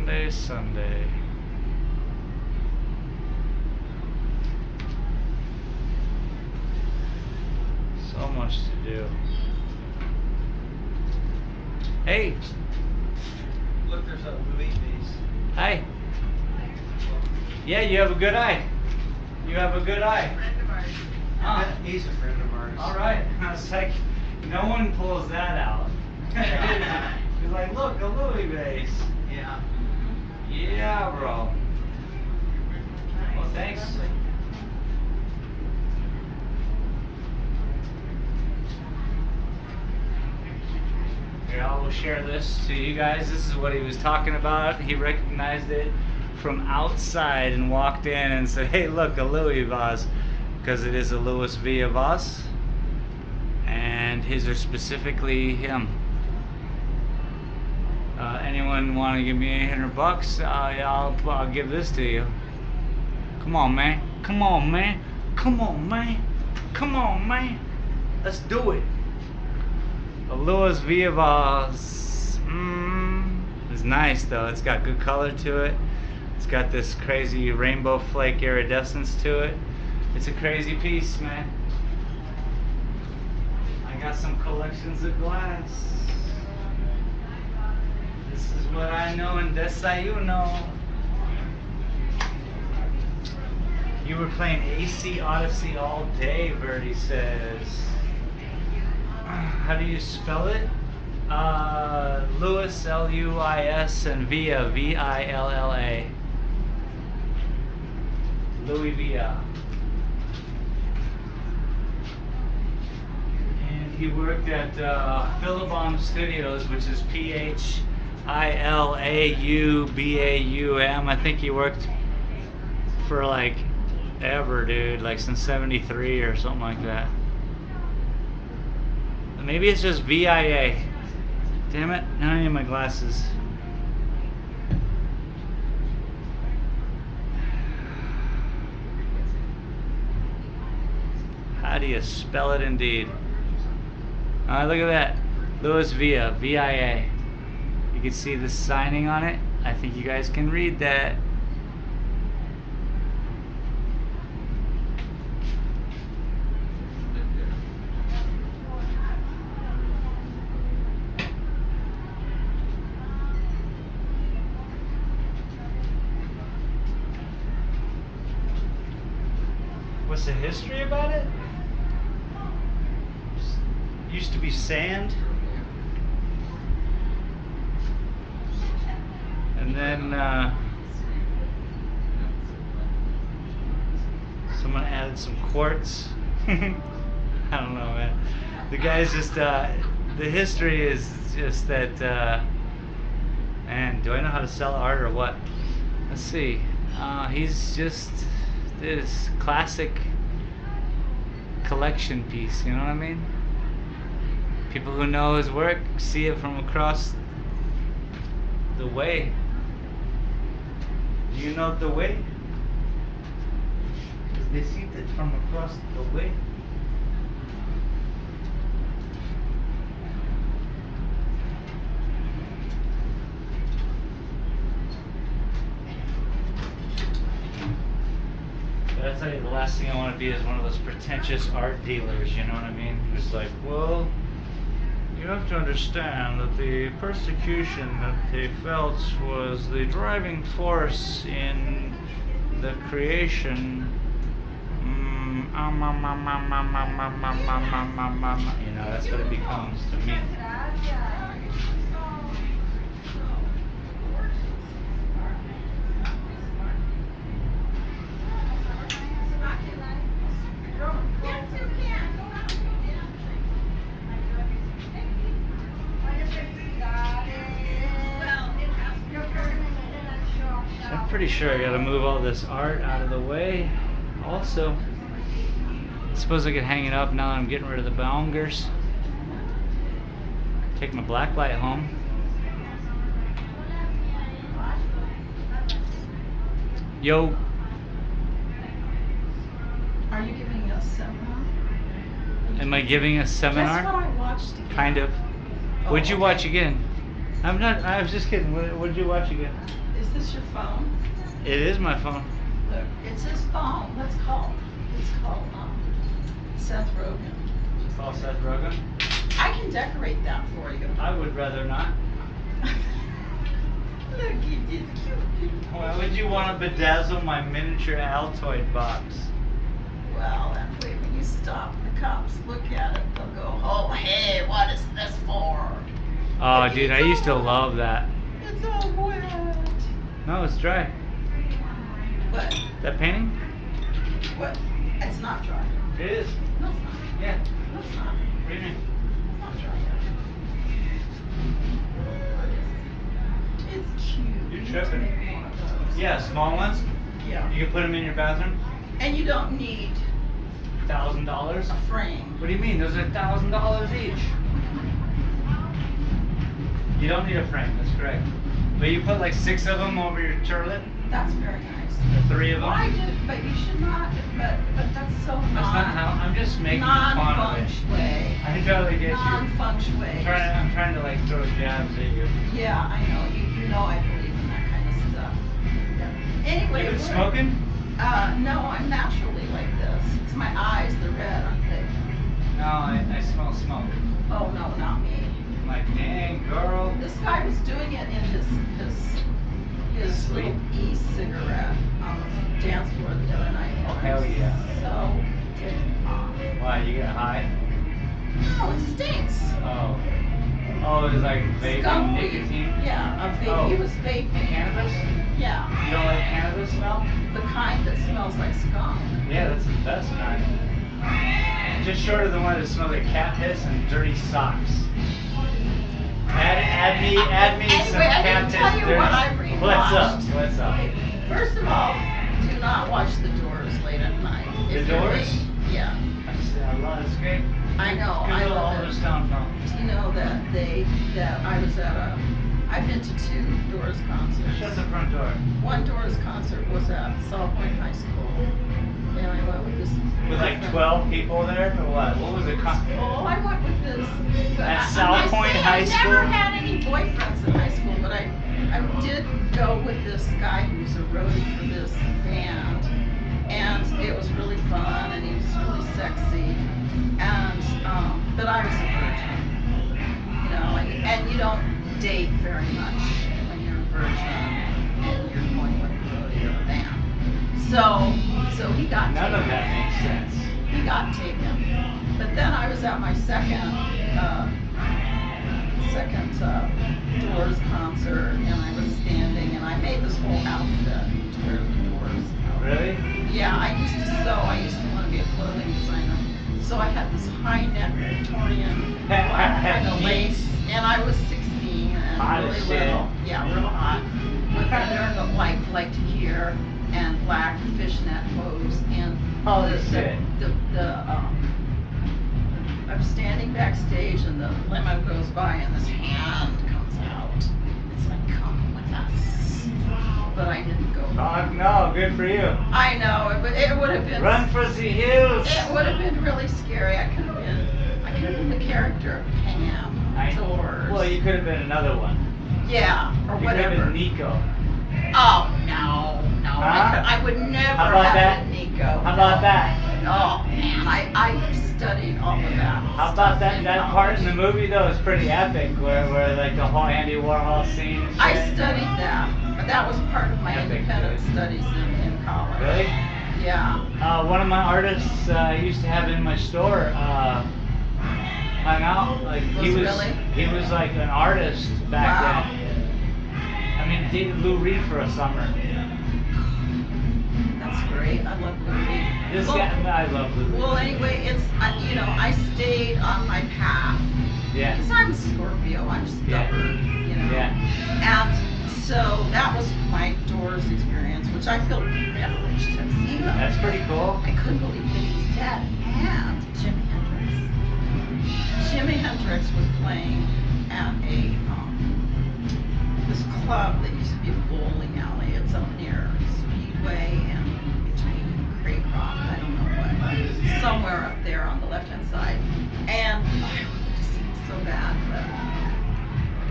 Speaker 1: much to do. Hey!
Speaker 4: Look, there's a Louis vase.
Speaker 1: Hi! Yeah, you have a good eye. You have a good eye.
Speaker 3: Friend of ours.
Speaker 4: He's a friend of ours.
Speaker 1: Alright. I was like, no one pulls that out. He's like, look, a Louis vase.
Speaker 4: Yeah.
Speaker 1: Yeah, bro. Well, thanks. Here, I will share this to you guys. This is what he was talking about. He recognized it from outside and walked in and said, hey, look, a Louis vase. Because it is a Louis V vase. And his are specifically him. Anyone want to give me $800? I'll give this to you. Come on, man. Come on, man. Come on, man. Come on, man. Let's do it. A Louis V vase. It's nice though. It's got good color to it. It's got this crazy rainbow flake iridescence to it. It's a crazy piece, man. I got some collections of glass. This is what I know, and that's how you know. You were playing AC Odyssey all day, Verdi says. How do you spell it? Louis, L-U-I-S, and Villa, V-I-L-L-A. Louis Villa. And he worked at Philibom Studios, which is P-H-I-L-A-U-B-A-U-M. I think he worked for like ever, dude, like since '73 or something like that. Maybe it's just VIA. Damn it, now I need my glasses. How do you spell it indeed? Alright, look at that. Louis Villa, VIA. You can see the signing on it. I think you guys can read that. What's the history about it? Used to be sand. And then someone added some quartz. I don't know, man. The guy's just, the history is just that, man, do I know how to sell art or what? Let's see. He's just this classic collection piece, you know what I mean? People who know his work see it from across the way. Do you know the way? They see it from across the way. But I tell you, the last thing I want to be is one of those pretentious art dealers, you know what I mean? Who's like, well, you have to understand that the persecution that they felt was the driving force in the creation. You know, that's what it becomes to me. I'm pretty sure I gotta move all this art out of the way. Also, I suppose I could hang it up now that I'm getting rid of the boungers. Take my black light home. Yo.
Speaker 2: Are you giving us a seminar?
Speaker 1: Am I giving a seminar?
Speaker 2: That's what I watched again.
Speaker 1: Kind of.
Speaker 2: Oh,
Speaker 1: What'd you
Speaker 2: okay.
Speaker 1: watch again? I'm not. I was just kidding. What did you watch again?
Speaker 2: Is this your phone?
Speaker 1: It is my phone.
Speaker 2: Look, it's his phone. Let's call. Seth Rogen.
Speaker 1: Call Seth Rogen.
Speaker 2: I can decorate that for you.
Speaker 1: I would rather not.
Speaker 2: Look, you did cute.
Speaker 1: Why would you want to bedazzle my miniature Altoid box?
Speaker 2: Well, that way when you stop, the cops look at it, they'll go, oh, hey, what is this for?
Speaker 1: Oh, dude, I used to love that.
Speaker 2: It's all wet.
Speaker 1: No, it's dry.
Speaker 2: What?
Speaker 1: That painting?
Speaker 2: What? It's not dry.
Speaker 1: It is.
Speaker 2: No, it's not.
Speaker 1: Yeah.
Speaker 2: No, it's not.
Speaker 1: What do you mean?
Speaker 2: It's not dry yet. It's cute.
Speaker 1: You're
Speaker 2: You need
Speaker 1: tripping.
Speaker 2: to make one of those.
Speaker 1: Yeah, small ones.
Speaker 2: Yeah.
Speaker 1: You can put them in your bathroom.
Speaker 2: And you don't need
Speaker 1: $1,000.
Speaker 2: a frame.
Speaker 1: What do you mean? Those are $1,000 each. You don't need a frame. That's correct. But you put like 6 of them over your toilet,
Speaker 2: That's very nice.
Speaker 1: or 3 of them.
Speaker 2: Well, I did, but you should not, but that's so
Speaker 1: That's not how. I'm just making fun of
Speaker 2: non-feng
Speaker 1: it.
Speaker 2: shui.
Speaker 1: I totally get you.
Speaker 2: Non-feng shui.
Speaker 1: I'm trying to like throw jabs at you.
Speaker 2: Yeah, I know. You know I believe in that kind of stuff. Yeah. Anyway.
Speaker 1: You been
Speaker 2: we're-
Speaker 1: smoking?
Speaker 2: No, I'm naturally like this. It's my eyes, they're red, aren't they?
Speaker 1: No, I smell smoke.
Speaker 2: Oh, no, not me.
Speaker 1: I'm like, dang, girl.
Speaker 2: This guy was doing it in his
Speaker 1: Sleep?
Speaker 2: little e-cigarette on the dance floor the other night.
Speaker 1: Oh, hell yeah.
Speaker 2: So,
Speaker 1: Why, you get high?
Speaker 2: no, it stinks.
Speaker 1: Oh. Oh, it's like vaping,
Speaker 2: Skunk weed.
Speaker 1: nicotine?
Speaker 2: Yeah, a vape.
Speaker 1: Oh.
Speaker 2: He was vaping.
Speaker 1: Cannabis?
Speaker 2: Yeah,
Speaker 1: You don't like cannabis smell?
Speaker 2: the kind that smells like skunk.
Speaker 1: Yeah, that's the best kind. Just short of the one that smells like cat piss and dirty socks. Add me some
Speaker 2: Anyway, I
Speaker 1: cat
Speaker 2: didn't
Speaker 1: piss.
Speaker 2: tell you
Speaker 1: dirty-
Speaker 2: what I
Speaker 1: What's up?
Speaker 2: rewatched.
Speaker 1: What's up?
Speaker 2: First of all, do not watch The Doors late at night.
Speaker 1: The
Speaker 2: If you're
Speaker 1: Doors?
Speaker 2: late- Yeah,
Speaker 1: I love it's great.
Speaker 2: I know.
Speaker 1: Good
Speaker 2: I
Speaker 1: little
Speaker 2: love
Speaker 1: older
Speaker 2: it.
Speaker 1: stone film.
Speaker 2: You know that I was at I've been to 2 Doors concerts.
Speaker 1: Shut the front door.
Speaker 2: One Doors concert was at South Point High School, and I went with this.
Speaker 1: With like
Speaker 2: boyfriend.
Speaker 1: 12 people there, or what? What was it?
Speaker 2: Oh, I went with this. but
Speaker 1: At
Speaker 2: I-
Speaker 1: South
Speaker 2: I
Speaker 1: Point
Speaker 2: say
Speaker 1: High
Speaker 2: I
Speaker 1: School?
Speaker 2: never had any boyfriends in high school, but I did go with this guy who's a roadie for this band, and it was really fun, and he was really sexy, and but I was a virgin, you know, and you don't date very much when you're a virgin and you're going with a roadie or a band. So he got
Speaker 1: None of
Speaker 2: taken.
Speaker 1: that makes sense.
Speaker 2: He got taken. But then I was at my second Doors concert, and I was standing, and I made this whole outfit to wear the Doors outfit.
Speaker 1: Really?
Speaker 2: Yeah, I used to sew. I used to want to be a clothing designer. So I had this high neck Victorian black kind of lace, and I was 16 and
Speaker 1: Hot
Speaker 2: really
Speaker 1: as shit.
Speaker 2: little. Yeah, real hot. With hair like to here, and black fishnet hose, and
Speaker 1: Holy shit.
Speaker 2: I'm standing backstage, and the limo goes by, and this hand comes out. It's like, come with us. But I didn't go.
Speaker 1: Oh, no, good for you.
Speaker 2: I know, but it would have been.
Speaker 1: Run for the hills.
Speaker 2: It would have been really scary. I could have been the character of Pam Doors.
Speaker 1: Well, you could have been another one.
Speaker 2: Yeah, or
Speaker 1: You could have
Speaker 2: whatever.
Speaker 1: been Nico.
Speaker 2: Oh no.
Speaker 1: Huh?
Speaker 2: I would never
Speaker 1: How about
Speaker 2: have
Speaker 1: that?
Speaker 2: been Nico.
Speaker 1: How about that?
Speaker 2: Oh man, I studied all of that.
Speaker 1: How about that?
Speaker 2: stuff
Speaker 1: That part in the
Speaker 2: college.
Speaker 1: movie though is pretty epic, where like the whole Andy Warhol scene. And shit.
Speaker 2: I studied that. That was part of my
Speaker 1: Epic,
Speaker 2: independent
Speaker 1: dude.
Speaker 2: studies in college.
Speaker 1: Really?
Speaker 2: Yeah.
Speaker 1: One of my artists I used to have in my store hung out. Like he was
Speaker 2: Really?
Speaker 1: he was like an artist back
Speaker 2: Wow.
Speaker 1: then. I mean, dated Lou Reed for a summer.
Speaker 2: That's great. I love Lou Reed.
Speaker 1: This
Speaker 2: Well,
Speaker 1: guy, I love Lou Reed.
Speaker 2: Well, anyway, it's I stayed on my path.
Speaker 1: Yeah.
Speaker 2: Because I'm a Scorpio, I'm stubborn, you know.
Speaker 1: Yeah.
Speaker 2: And so that was my Doors experience, which I feel privileged to have seen them.
Speaker 1: That's pretty cool.
Speaker 2: I couldn't believe that he was dead. And Jimi Hendrix. Jimi Hendrix was playing at this club that used to be a bowling alley. It's up near Speedway and between Craycroft, I don't know what, somewhere up there on the left-hand side. And I wanted to sing so bad, but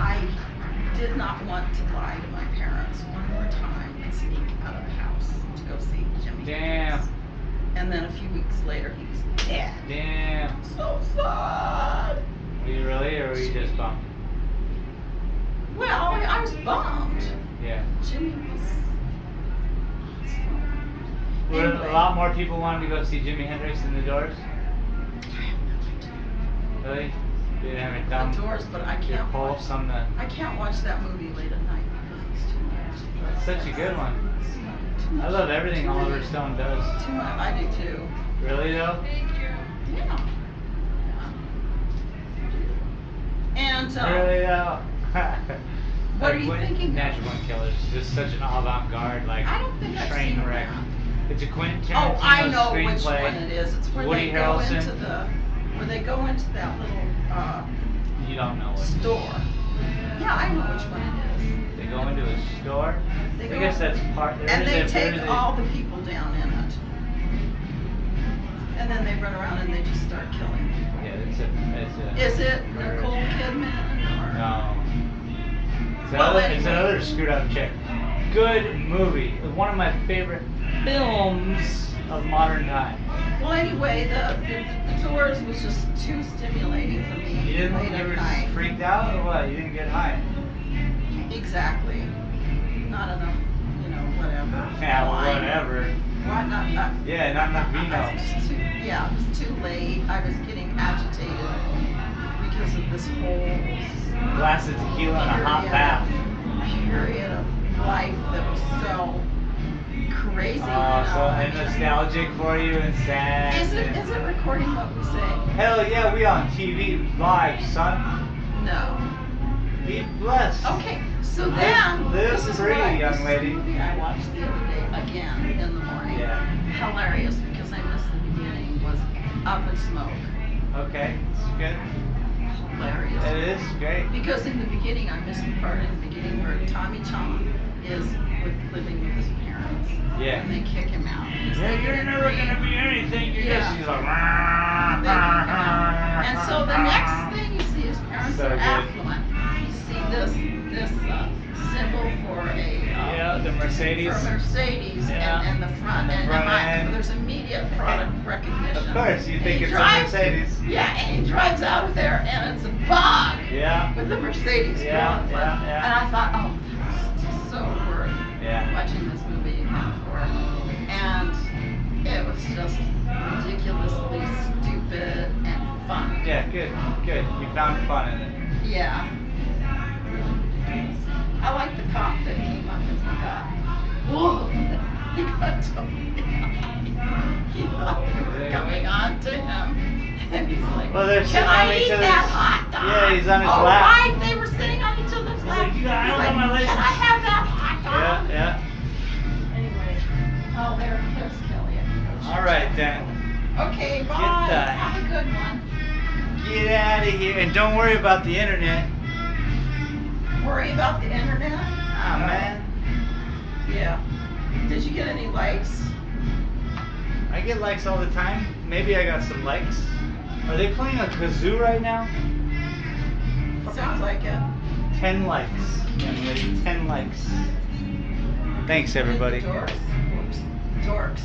Speaker 2: I did not want to lie to my parents one more time and sneak out of the house to go see Jimi
Speaker 1: Damn.
Speaker 2: Hendrix. And then a few weeks later, he was dead.
Speaker 1: Damn.
Speaker 2: So sad.
Speaker 1: Were you really, or were you just bummed?
Speaker 2: Well, I was bummed.
Speaker 1: Yeah.
Speaker 2: Jimmy was awesome.
Speaker 1: Were
Speaker 2: Anyway.
Speaker 1: a lot more people wanting to go see Jimi Hendrix than the Doors? Really? You didn't have any
Speaker 2: The
Speaker 1: thumb?
Speaker 2: Doors, but I
Speaker 1: Your
Speaker 2: can't watch.
Speaker 1: pulse on the.
Speaker 2: I can't watch that movie late at night because it's too much.
Speaker 1: It's such a good one.
Speaker 2: Too much.
Speaker 1: I love everything
Speaker 2: Too
Speaker 1: Oliver
Speaker 2: many-
Speaker 1: Stone does.
Speaker 2: Too much. I do too.
Speaker 1: Really though?
Speaker 6: Thank you.
Speaker 2: Yeah. And
Speaker 1: Really though?
Speaker 2: What are you thinking of?
Speaker 1: Natural Born Killers. Just such an avant-garde, like
Speaker 2: I don't think I've
Speaker 1: train
Speaker 2: seen
Speaker 1: wreck.
Speaker 2: that.
Speaker 1: It's a Quentin
Speaker 2: oh,
Speaker 1: Tarantino
Speaker 2: I know which
Speaker 1: screenplay.
Speaker 2: one it is. It's where
Speaker 1: Woody
Speaker 2: they
Speaker 1: Harrelson.
Speaker 2: go into where they go into that little
Speaker 1: You don't know what.
Speaker 2: store. Yeah, I know which one it
Speaker 1: They go into a store.
Speaker 2: They
Speaker 1: I
Speaker 2: go-
Speaker 1: guess that's part.
Speaker 2: is.
Speaker 1: There
Speaker 2: And
Speaker 1: is
Speaker 2: they
Speaker 1: a-
Speaker 2: take
Speaker 1: there is a-
Speaker 2: all the people down in it. And then they run around and they just start killing people.
Speaker 1: Yeah, it's a.
Speaker 2: Is it Nicole Kidman or?
Speaker 1: No. It's
Speaker 2: Well,
Speaker 1: another, it's
Speaker 2: anyway.
Speaker 1: another screwed up chick. Good movie. One of my favorite films of modern time.
Speaker 2: Well, anyway, the Doors was just too stimulating for me
Speaker 1: You didn't.
Speaker 2: late
Speaker 1: You
Speaker 2: at
Speaker 1: were
Speaker 2: night.
Speaker 1: freaked out or what? You didn't get high.
Speaker 2: Exactly. Not enough, whatever.
Speaker 1: Yeah,
Speaker 2: Wine.
Speaker 1: whatever.
Speaker 2: Why not?
Speaker 1: Yeah, not enough
Speaker 2: I
Speaker 1: vino.
Speaker 2: was just too, yeah, it was too late. I was getting agitated because of this whole
Speaker 1: Glass of tequila and a hot bath.
Speaker 2: period of life that was so crazy.
Speaker 1: Oh, so and nostalgic for you and sad.
Speaker 2: Is it
Speaker 1: and-
Speaker 2: recording what we say?
Speaker 1: Hell yeah, we on TV live, son.
Speaker 2: No.
Speaker 1: Be blessed.
Speaker 2: Okay, so then
Speaker 1: Live
Speaker 2: this is
Speaker 1: free,
Speaker 2: what
Speaker 1: young
Speaker 2: this
Speaker 1: lady.
Speaker 2: movie I watched the other day again in the morning.
Speaker 1: Yeah.
Speaker 2: Hilarious because I missed the beginning. Was Up in Smoke.
Speaker 1: Okay, it's good.
Speaker 2: Hilarious.
Speaker 1: It is great.
Speaker 2: Because in the beginning, I missed the part in the beginning where Tommy Chong is living with his parents.
Speaker 1: Yeah.
Speaker 2: And they kick him out. He's
Speaker 1: Yeah,
Speaker 2: like
Speaker 1: you're
Speaker 2: in a
Speaker 1: never
Speaker 2: dream.
Speaker 1: gonna be anything. You're
Speaker 2: Yeah.
Speaker 1: just. He's like.
Speaker 2: And so the next thing you see, his parents
Speaker 1: So
Speaker 2: are
Speaker 1: good.
Speaker 2: affluent. You see this symbol for a
Speaker 1: Yeah, the Mercedes.
Speaker 2: for Mercedes
Speaker 1: Yeah.
Speaker 2: and the front
Speaker 1: And the front end.
Speaker 2: there's immediate product recognition.
Speaker 1: Of course, you
Speaker 2: And
Speaker 1: think
Speaker 2: he
Speaker 1: it's a
Speaker 2: drives-
Speaker 1: Mercedes.
Speaker 2: Yeah, and he drives out of there and it's a bug
Speaker 1: Yeah.
Speaker 2: with the Mercedes
Speaker 1: Yeah,
Speaker 2: going.
Speaker 1: yeah, yeah.
Speaker 2: And I thought, oh, this is so worth
Speaker 1: Yeah.
Speaker 2: watching this movie again for. And it was just ridiculously stupid and fun.
Speaker 1: Yeah, good, good. You found fun in it.
Speaker 2: Yeah. I like the cop that came up and he got, whoa, he got totally he thought they were coming on to him. And he's like,
Speaker 1: Well, they're
Speaker 2: can
Speaker 1: sitting
Speaker 2: I
Speaker 1: on each
Speaker 2: eat
Speaker 1: other's-
Speaker 2: that hot dog?
Speaker 1: Yeah, he's on his
Speaker 2: oh,
Speaker 1: lap.
Speaker 2: right, they were sitting on each other's lap.
Speaker 1: like, "You got- I
Speaker 2: He's
Speaker 1: don't
Speaker 2: like,
Speaker 1: got my license."
Speaker 2: can I have that hot dog?
Speaker 1: Yeah,
Speaker 2: Anyway, oh, there's Kelly.
Speaker 1: yeah. All right then.
Speaker 2: Okay, bye.
Speaker 1: the-
Speaker 2: Have a good one.
Speaker 1: Get out of here and don't worry about the internet.
Speaker 2: Worry about the internet?
Speaker 1: Ah, man.
Speaker 2: Yeah. Did you get any likes?
Speaker 1: I get likes all the time. Maybe I got some likes. Are they playing a kazoo right now?
Speaker 2: Sounds like it.
Speaker 1: 10 likes. Young lady, 10 likes. Thanks, everybody.
Speaker 2: The Dorks. Whoops. Dorks.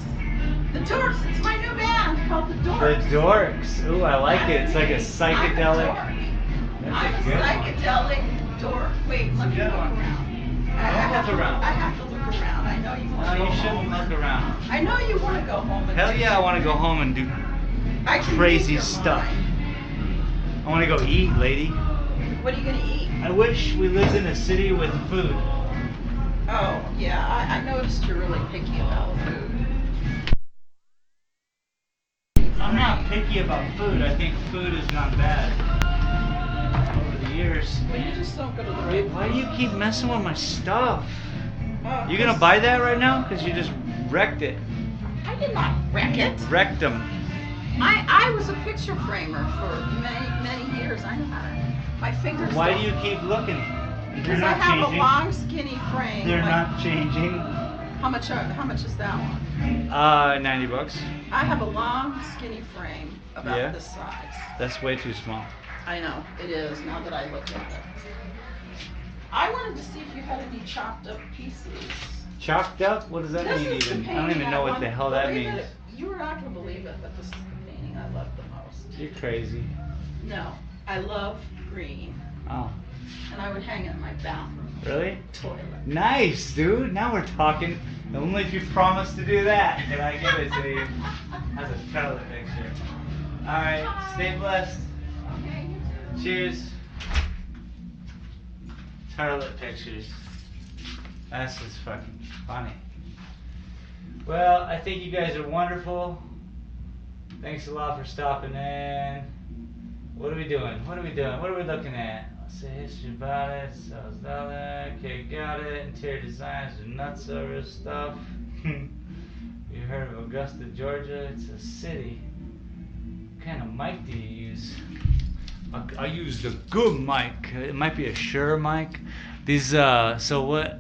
Speaker 2: The Dorks. It's my new band called The
Speaker 1: The
Speaker 2: Dorks.
Speaker 1: Dorks. Ooh, I like it. It's like a psychedelic.
Speaker 2: I'm
Speaker 1: That's
Speaker 2: a
Speaker 1: a good one.
Speaker 2: psychedelic dork. Wait, let me
Speaker 1: good
Speaker 2: look
Speaker 1: one.
Speaker 2: around. I
Speaker 1: Don't
Speaker 2: have
Speaker 1: look
Speaker 2: to-
Speaker 1: around.
Speaker 2: I have to look around. I know you want to
Speaker 1: No,
Speaker 2: go
Speaker 1: you
Speaker 2: home.
Speaker 1: shouldn't look around.
Speaker 2: I know you want to go home. And
Speaker 1: Hell yeah, I want to go home and do
Speaker 2: I can read
Speaker 1: crazy
Speaker 2: your
Speaker 1: stuff.
Speaker 2: mind.
Speaker 1: I want to go eat, lady.
Speaker 2: What are you gonna eat?
Speaker 1: I wish we lived in a city with food.
Speaker 2: Oh, yeah. I noticed you're really picky about food.
Speaker 1: I'm not picky about food. I think food has gone bad over the years.
Speaker 2: Well, you just don't go to the
Speaker 1: Wait,
Speaker 2: right
Speaker 1: why do you keep messing with my stuff?
Speaker 2: Oh,
Speaker 1: You gonna buy that right now? Cause you just wrecked it.
Speaker 2: I did not wreck it.
Speaker 1: Wrecked them.
Speaker 2: I was a picture framer for many, many years. I know how to. My fingers.
Speaker 1: Why do
Speaker 2: don't-
Speaker 1: you keep looking? They're
Speaker 2: Because I
Speaker 1: not
Speaker 2: have
Speaker 1: changing.
Speaker 2: a long, skinny frame.
Speaker 1: They're
Speaker 2: like-
Speaker 1: not changing.
Speaker 2: How much is that one?
Speaker 1: $90.
Speaker 2: I have a long, skinny frame about
Speaker 1: Yeah.
Speaker 2: this size.
Speaker 1: That's way too small.
Speaker 2: I know it is. Now that I look at it. I wanted to see if you had any chopped up pieces.
Speaker 1: Chalked up? What does that
Speaker 2: This
Speaker 1: mean
Speaker 2: is the
Speaker 1: even? I don't
Speaker 2: painting
Speaker 1: even know what
Speaker 2: want-
Speaker 1: the hell that
Speaker 2: believe
Speaker 1: means.
Speaker 2: it, You are not gonna believe it, but this is the painting I love the most.
Speaker 1: You're crazy.
Speaker 2: No, I love green,
Speaker 1: Oh,
Speaker 2: and I would hang it in my bathroom
Speaker 1: really?
Speaker 2: toilet.
Speaker 1: Nice, dude. Now we're talking. Only if you promise to do that can I give it to you. That's a toilet picture. Alright, stay blessed.
Speaker 2: Okay, you too.
Speaker 1: Cheers. Toilet pictures. That's just fucking funny. Well, I think you guys are wonderful. Thanks a lot for stopping in. What are we doing? What are we doing? What are we looking at? Let's see, history about it. Sales dollar. Okay, got it. Interior designs are nuts over stuff. You heard of Augusta, Georgia? It's a city. What kind of mic do you use? I use the good mic. It might be a Shure mic. These, so what,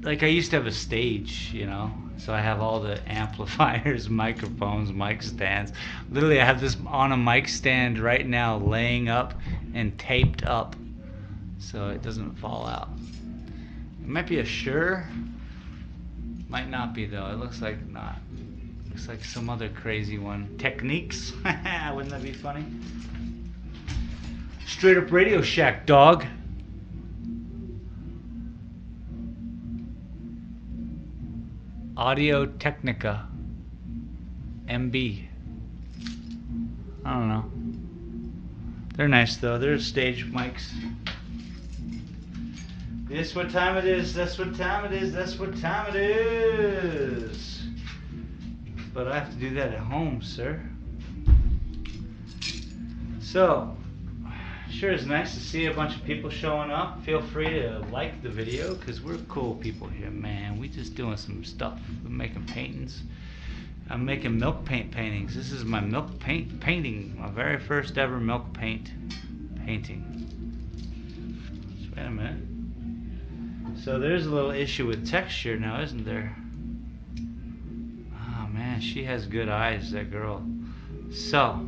Speaker 1: like I used to have a stage, you know? So I have all the amplifiers, microphones, mic stands. Literally, I have this on a mic stand right now, laying up and taped up so it doesn't fall out. It might be a Shure. Might not be though. It looks like not. Looks like some other crazy one. Techniques. Wouldn't that be funny? Straight up Radio Shack, dog. Audio Technica. MB. I don't know. They're nice though. They're stage mics. This what time it is. That's what time it is. That's what time it is. But I have to do that at home, sir. So, sure is nice to see a bunch of people showing up. Feel free to like the video because we're cool people here, man. We just doing some stuff. We're making paintings. I'm making milk paint paintings. This is my milk paint painting. My very first ever milk paint painting. Just wait a minute. So there's a little issue with texture now, isn't there? Oh man, she has good eyes, that girl. So.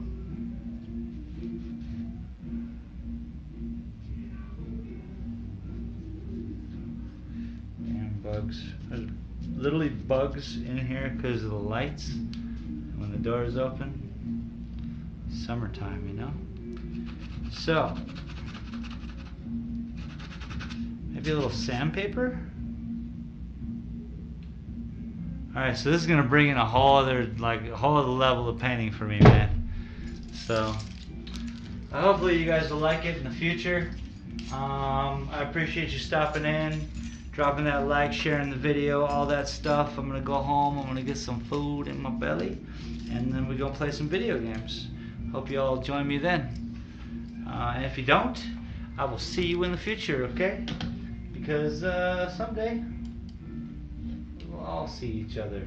Speaker 1: And bugs. There's literally bugs in here because of the lights. When the door is open. Summertime, you know? So. Maybe a little sandpaper? Alright, so this is gonna bring in a whole other, like, a whole other level of painting for me, man. So, hopefully you guys will like it in the future. I appreciate you stopping in, dropping that like, sharing the video, all that stuff. I'm gonna go home, I'm gonna get some food in my belly, and then we're gonna play some video games. Hope you all join me then. And if you don't, I will see you in the future, okay? Because someday we'll all see each other.